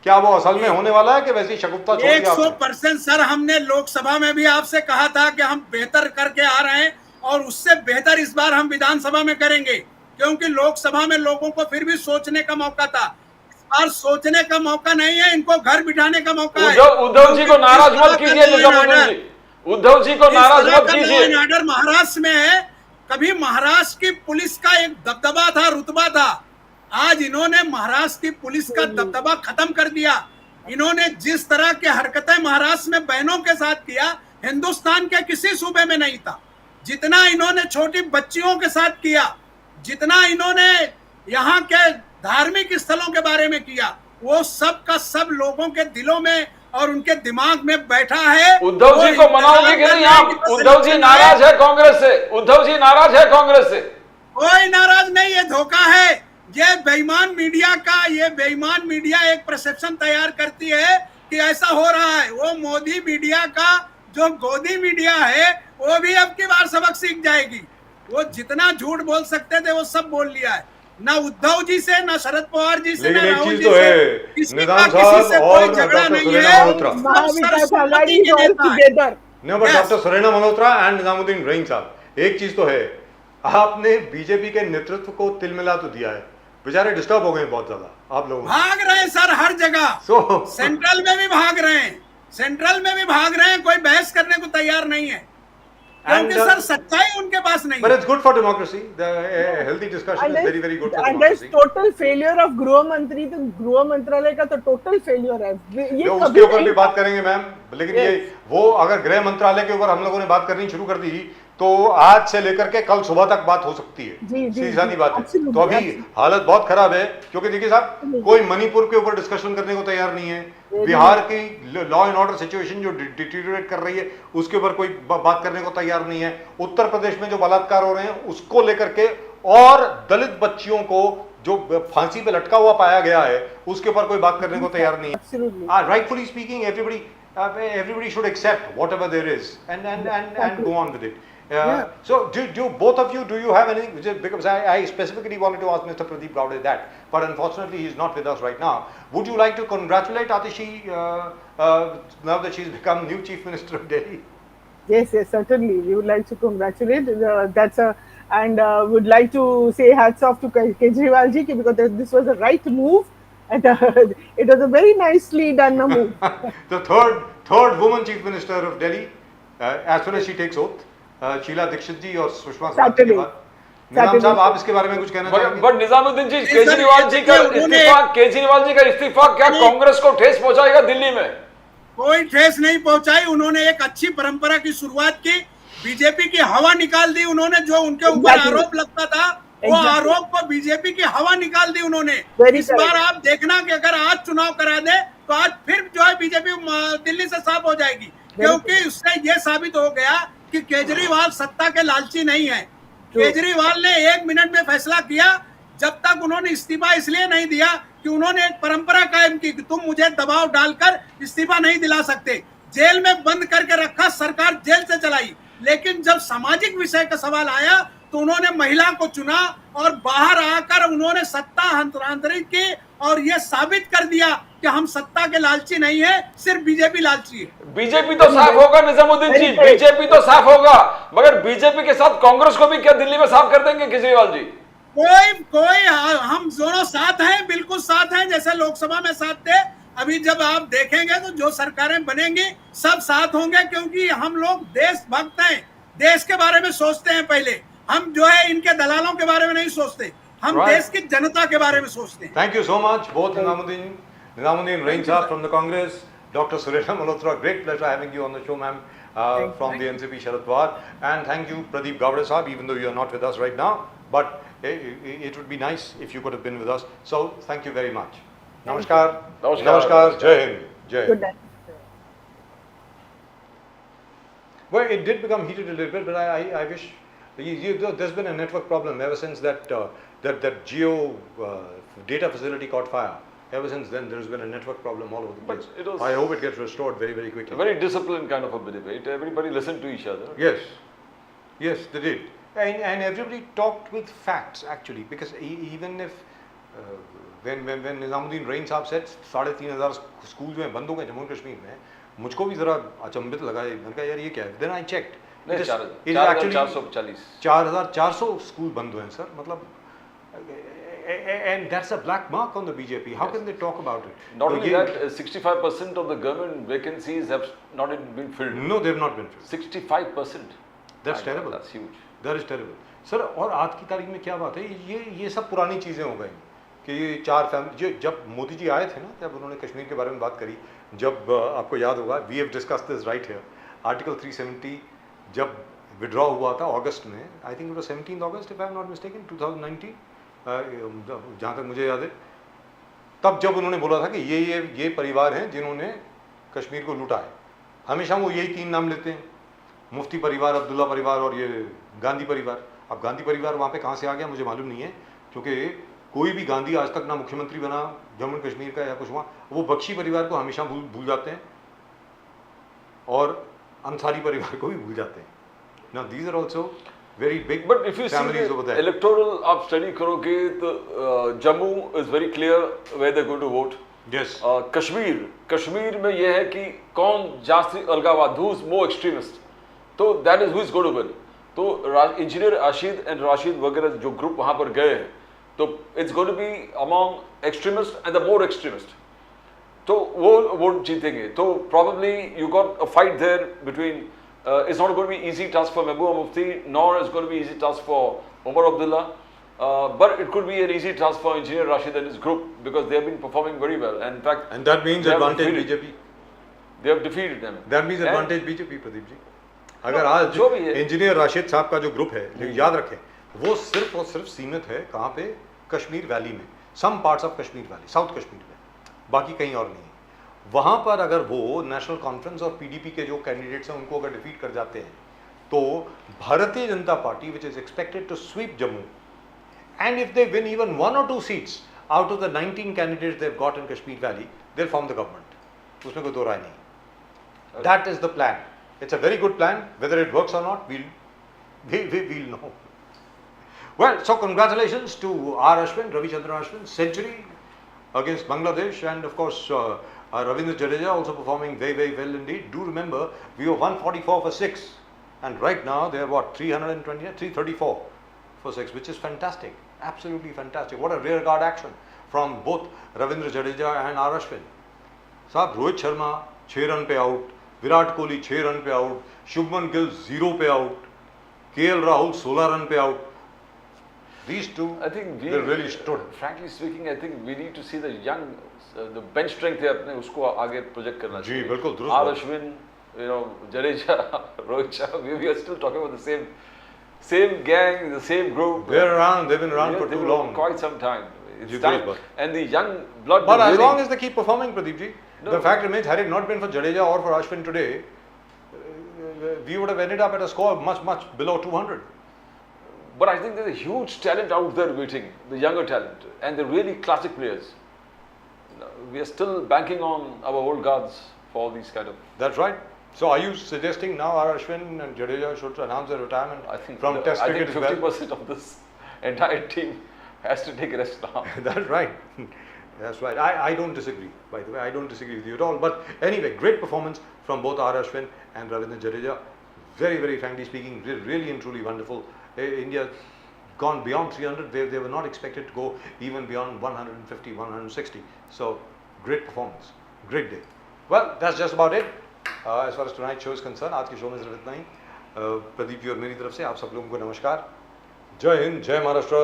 क्या वो असल में होने वाला है कि वैसी शगुफ्ता छोड़ दी आपने? 100% सर, हमने लोकसभा में भी आपसे कहा था कि हम बेहतर करके आ रहे हैं, और उससे बेहतर इस बार हम विधानसभा में करेंगे, क्योंकि लोकसभा में लोगों को फिर भी सोचने का मौका था। इस बार सोचने का मौका नहीं है, इनको घर बिठाने का मौका है। उद्धव जी को नाराज मत कीजिए, निजामुद्दीन जी, उद्धव जी को नाराज मत कीजिए। ऑर्डर महाराष्ट्र में है, कभी महाराष्ट्र की पुलिस का एक दबदबा था, रुतबा था, आज इन्होंने महाराष्ट्र की पुलिस का दबदबा खत्म कर दिया। इन्होंने जिस तरह की हरकतें महाराष्ट्र में बहनों के साथ किया, हिंदुस्तान के किसी सूबे में नहीं था। जितना इन्होंने छोटी बच्चियों के साथ किया, जितना इन्होंने यहाँ के धार्मिक स्थलों के बारे में किया, वो सब का सब लोगों के दिलों में और उनके दिमाग में बैठा है। उद्धव जी को मनाओगे कि नहीं आप? उद्धव जी नाराज है कांग्रेस से, उद्धव जी नाराज है कांग्रेस से। कोई नाराज नहीं, ये धोखा है। ये बेईमान मीडिया का, ये बेईमान मीडिया एक परसेप्शन तैयार करती है कि ऐसा हो रहा है। वो मोदी मीडिया का जो गोदी मीडिया है, वो भी अब की बार सबक सीख जाएगी। वो जितना झूठ बोल सकते थे वो सब बोल लिया है, ना उद्धव जी से, ना शरद पवार जी से, ना लेकिन एक राहुल चीज जी तो से, है, किसी निजाम का किसी साहब से और कोई झगड़ा डॉक्टर नहीं सुरेना है। मल्होत्रा। Mahavikash सब Aghadi सरस्वती is all के नेता हैं। together. No, but Yes. Doctor Surena Malhotra and Nizamuddin Rahim sahab, एक चीज तो है, आपने बीजेपी के नेतृत्व को तिलमिला तो दिया है, बेचारे डिस्टर्ब हो गए बहुत ज्यादा आप लोगों भाग रहे हैं सर हर जगह, So- सेंट्रल में भी भाग रहे हैं, सेंट्रल में भी भाग रहे हैं, कोई बहस करने को तैयार नहीं है, क्योंकि सर सच्चाई उनके पास नहीं But है। it's good for democracy. The healthy discussion And is very, very good for and there's democracy. total failure of गृह मंत्री, तो गृह मंत्रालय का तो टोटल फेलियर है ये जो कभी उसके ऊपर नहीं भी बात करेंगे मैम, लेकिन ये वो अगर गृह मंत्रालय के ऊपर हम लोगों ने बात करनी शुरू कर दी तो आज से लेकर के कल सुबह तक बात हो सकती है। जी, जी, सीधी सादी जी, बात है। absolutely, तो अभी absolutely. हालत बहुत खराब है, क्योंकि देखिए साहब, कोई मणिपुर के ऊपर डिस्कशन करने को तैयार नहीं है, बिहार की लॉ एंड ऑर्डर सिचुएशन जो डिटीरियोरेट कर रही है उसके ऊपर कोई बात करने को तैयार नहीं है, उत्तर प्रदेश में जो बलात्कार हो रहे हैं उसको लेकर के, और दलित बच्चियों को जो फांसी पे लटका हुआ पाया गया है उसके ऊपर कोई बात करने को तैयार नहीं है। Absolutely. Rightfully speaking, everybody should accept whatever there is and go on with it. Yeah. So do both of you, do you have anything? Because I specifically wanted to ask Mr. Pradeep Gowde that, but unfortunately he is not with us right now. Would you like to congratulate Atishi now that she's become new Chief Minister of Delhi? Yes, certainly. We would like to congratulate. And would like to say hats off to Kejriwal ji because this was the right move, and it was a very nicely done move. The third woman Chief Minister of Delhi, as soon as she takes oath, Sheila Dikshit जी और सुषमा स्वराज जी के बाद। निजाम साहब, आप इसके बारे में कुछ कहना चाहेंगे? बट निजामुद्दीन जी, केजरीवाल जी का इस्तीफा क्या कांग्रेस को ठेस पहुंचाएगा दिल्ली में? कोई ठेस नहीं पहुंचाई। उन्होंने एक अच्छी परंपरा की शुरुआत की, बीजेपी की हवा निकाल दी उन्होंने। जो उनके ऊपर आरोप लगता था वो आरोप को बीजेपी की हवा निकाल दी उन्होंने। इस बार आप देखना कि अगर आज चुनाव करा दे तो आज फिर जो है बीजेपी दिल्ली से साफ हो जाएगी, क्योंकि उससे ये साबित हो गया कि केजरीवाल सत्ता के लालची नहीं है। केजरीवाल ने 1 मिनट में फैसला किया। जब तक उन्होंने इस्तीफा इसलिए नहीं दिया कि उन्होंने एक परंपरा कायम की कि तुम मुझे दबाव डालकर इस्तीफा नहीं दिला सकते। जेल में बंद करके रखा, सरकार जेल से चलाई। लेकिन जब सामाजिक विषय का सवाल आया तो उन्होंने महिला को चुना और बाहर आकर उन्होंने सत्ता हस्तांतरित की और ये साबित कर दिया कि हम सत्ता के लालची नहीं है, सिर्फ बीजेपी लालची है। बीजेपी तो साफ होगा निजामुद्दीन जी, बीजेपी तो साफ होगा, मगर बीजेपी के साथ कांग्रेस को भी क्या दिल्ली में साफ कर देंगे केजरीवाल जी? कोई हम दोनों साथ हैं, बिल्कुल साथ हैं, जैसे लोकसभा में साथ थे। अभी जब आप देखेंगे तो जो सरकारें बनेंगी सब साथ होंगे, क्योंकि हम लोग देशभक्त हैं, देश के बारे में सोचते हैं। पहले हम जो है इनके दलालों के बारे में नहीं सोचते, हम देश की जनता के बारे में सोचते हैं। Thank you so much, both Nizamuddin Rain Saab from the Congress, Dr. Surendra Malhotra. Great pleasure having you on the show, ma'am, from the NCP Sharad Pawar. And thank you, Pradeep Gowde Saab, even though you are not with us right now. But it would be nice if you could have been with us. So thank you very much. Namaskar. Namaskar. Jai Hind. Jai Hind. Good night. Well, it did become heated a little bit, but I wish there's been a network problem ever since that Geo data facility caught fire. Ever since then, there's been a network problem all over the place. I hope it gets restored very, very quickly. A very disciplined kind of a debate. Everybody listened to each other. Yes, they did, and everybody talked with facts actually. Because even if when Nizamuddin Rain Saab said 3,500 schools में बंद हो गए जम्मू कश्मीर में, मुझको भी जरा अचंभित लगा। मैंने कहा यार ये क्या है? Then I checked. It is actually 4,400 school बंद हुए हैं सर, मतलब, and that's a black mark on the BJP. How can they talk about it? Not only that, 65% of the government vacancies have not even been filled. No, they have not been filled. 65%. That's terrible. That's huge. That is terrible. Sir, और आज की तारीख में क्या बात है, ये सब पुरानी चीज़ें हो गई कि ये 4 फैमिली, जब मोदी जी आए थे ना, जब उन्होंने कश्मीर के बारे में बात करी, जब आपको याद होगा, we have discussed this right here, article 370 जब विड्रॉ हुआ था अगस्त में, आई थिंक इट वाज 17 अगस्त if I am not mistaken 2019, जहाँ तक मुझे याद है, तब जब उन्होंने बोला था कि ये परिवार हैं जिन्होंने कश्मीर को लूटा है। हमेशा वो यही 3 नाम लेते हैं, मुफ्ती परिवार, अब्दुल्ला परिवार और ये गांधी परिवार। अब गांधी परिवार वहाँ पे कहाँ से आ गया मुझे मालूम नहीं है, क्योंकि कोई भी गांधी आज तक ना मुख्यमंत्री बना जम्मू कश्मीर का या कुछ हुआ। वो बख्शी परिवार को हमेशा भूल जाते हैं और अंसारी परिवार को भी भूल जाते हैं। Now these are also very big but if you families over there. Electoral आप study करोगे तो Jammu is very clear where they're going to vote. Yes. Kashmir में ये है कि कौन जास्ती अलगाववाद, who is more extremist, तो that is who is going to win. तो इंजीनियर आशीद एंड राशिद वगैरह जो ग्रुप वहाँ पर गए हैं, तो it's going to be among extremists and the more extremist. तो वो जीतेंगे. तो probably you got a fight there between. It's not going to be easy task for Mehbooba Mufti, nor is going to be easy task for Omar Abdullah. But it could be an easy task for Engineer Rashid and his group because they have been performing very well. And in fact, And that means they have advantage defeated- BJP. They have defeated them. That means And- advantage BJP, Pradeep जी. अगर आज जो भी है। Engineer Rashid साहब का जो group है, लेकिन याद रखें, वो सिर्फ और सिर्फ सीमित है कहाँ पे? कश्मीर वैली में, some parts of Kashmir valley, south Kashmir में, बाकी कहीं और नहीं है. वहाँ पर अगर वो नेशनल कॉन्फ्रेंस और पीडीपी के जो कैंडिडेट्स हैं उनको अगर डिफीट कर जाते हैं, तो Bharatiya Janata Party which is expected to sweep Jammu, and if they win even 1 or 2 seats out of the 19 candidates they have got in Kashmir valley, they will form the government. उसमें कोई दो राय नहीं. That is the plan. It's a very good plan. Whether it works or not, we'll know. Well, so congratulations to R. Ashwin, Ravichandran Ashwin, century against Bangladesh, and of course Ravindra Jadeja also performing very, very well indeed. Do remember, we were 144 for 6, and right now they are what, 334 for 6, which is fantastic, absolutely fantastic. What a rear guard action from both Ravindra Jadeja and R. Ashwin. साहब, Rohit Sharma 6 run पे out, Virat Kohli 6 run पे out, Shubman Gill 0 पे out, KL Rahul 16 run पे out. These two, I think they really stood. Frankly speaking, I think we need to see the young, the bench strength है अपने, उसको आगे project करना जी, चाहिए. बिल्कुल, दुरुस्त R. बात. Ashwin, Jadeja, Rohit Sharma, we are still talking about the same gang, the same group. They've been around Yeah, for they've too been long. quite some time. It's ji, time, दुरुस्त बात. and the young blood. But as really- long as they keep performing, Pradeep ji, No. the fact remains, had it not been for Jadeja or for Ashwin today, we would have ended up at a score much, much below 200. But I think there's a huge talent out there waiting, the younger talent, and they're really classic players. We are still banking on our old guards for all these kind of. That's right. So are you suggesting now R. Ashwin and Jadeja should announce their retirement I think from Test I cricket think as well? 50% of this entire team has to take rest now. That's right. That's right. I don't disagree, by the way. I don't disagree with you at all. But anyway, great performance from both R. Ashwin and Ravindra Jadeja. Very, very frankly speaking, really and truly wonderful. India gone beyond 300. They were not expected to go even beyond 150, 160. So, great performance. Great day. Well, that's just about it. As far as tonight's show is concerned, आज के show में सिर्फ इतना ही. प्रदीप जी और मेरी तरफ से आप सब लोगों को नमस्कार. जय हिंद, जय महाराष्ट्र,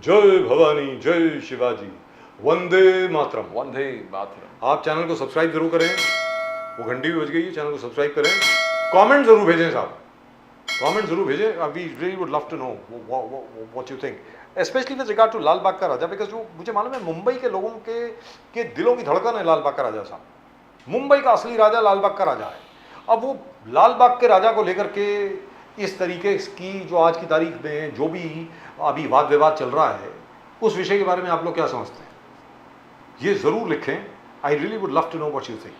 जय भवानी, जय शिवाजी, वंदे मातरम. Vande Mataram. आप चैनल को सब्सक्राइब जरूर करें, वो घंटी भी बज गई है, चैनल को सब्सक्राइब करें, कमेंट जरूर भेजें साहब, कमेंट जरूर भेजें. We really would love to know what you think, specially with regard to Lalbaug का राजा, बिकॉज वो मुझे मालूम है मुंबई के लोगों के दिलों की धड़कन है लाल बाग का राजा साहब. मुंबई का असली राजा लाल बाग का राजा है. अब वो लाल बाग के राजा को लेकर के इस तरीके की जो आज की तारीख में जो भी अभी वाद विवाद चल रहा है, उस विषय के बारे में आप लोग क्या समझते हैं? ये जरूर लिखें. I really would love to know what you think.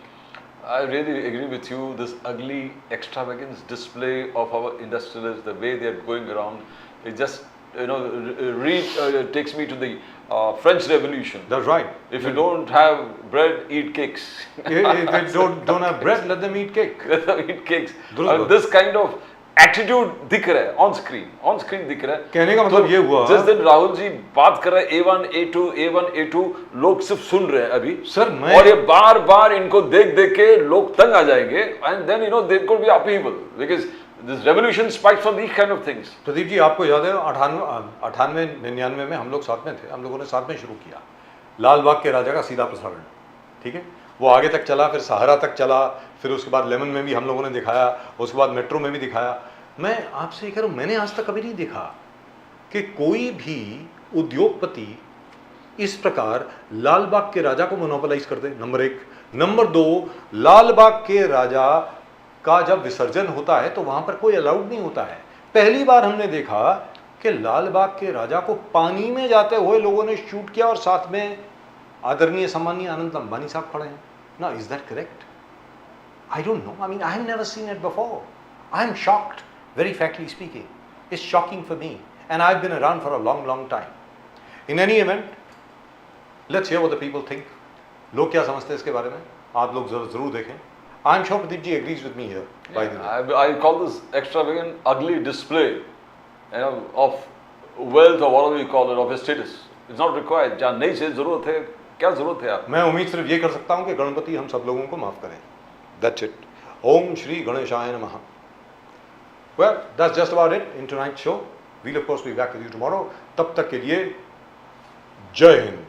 I really agree with you. This ugly extravagance display of our industrialists, the way they are going around, it just takes me to the French Revolution. That's right. If you don't have bread, eat cakes. If they don't have bread, let them eat cake. Let them eat cakes. दुरुस्त And this kind of attitude दिख रहा है on screen दिख रहा है. कहने का मतलब ये हुआ, जिस दिन राहुल जी बात कर रहे हैं A1 A2 A1 A2, लोग सिर्फ सुन रहे हैं अभी. सर मैं और ये बार इनको देख के लोग तंग आ जाएंगे, and then there could be upheaval because this revolution spikes from these kind of things. Pradeep ji, आपको याद है 98-99 में हम लोग साथ में थे, हम लोगों ने साथ में शुरू किया लाल बाग के राजा का सीधा प्रसारण. ठीक है, वो आगे तक चला, फिर सहारा तक चला, फिर उसके बाद लेमन में भी हम लोगों ने दिखाया, उसके बाद मेट्रो में भी दिखाया. मैं आपसे कह रहा हूँ, मैंने आज तक कभी नहीं देखा कि कोई भी उद्योगपति इस प्रकार लाल बाग के राजा को मोनोपोलाइज कर दे. नंबर 1. नंबर 2, लाल बाग के राजा का जब विसर्जन होता है तो वहां पर कोई अलाउड नहीं होता है. पहली बार हमने देखा कि लाल बाग के राजा को पानी में जाते हुए लोगों ने शूट किया और साथ में आदरणीय सम्मानीय अनंत अंबानी साहब खड़े हैं. ना, is that correct? I don't know. I mean, I have never seen it before. I am shocked, very frankly speaking. It's shocking for me, and I've been around for a long time. In any event, let's hear what the people think. लोग क्या समझते हैं इसके बारे में, आप लोग जरूर देखें. I'm sure Pradeep ji agrees with me here, by the way. I call this extravagant, ugly display, of wealth or whatever you call it, of his status. It's not required. जहाँ नहीं से जरूरत है, क्या जरूरत है आप? मैं उम्मीद सिर्फ ये कर सकता हूं कि गणपति हम सब लोगों को माफ करें. That's it. ओम श्री गणेशाय नमः. Well, that's just about it in tonight's show. We'll of course be back with you tomorrow. तब तक के लिए जय हिंद.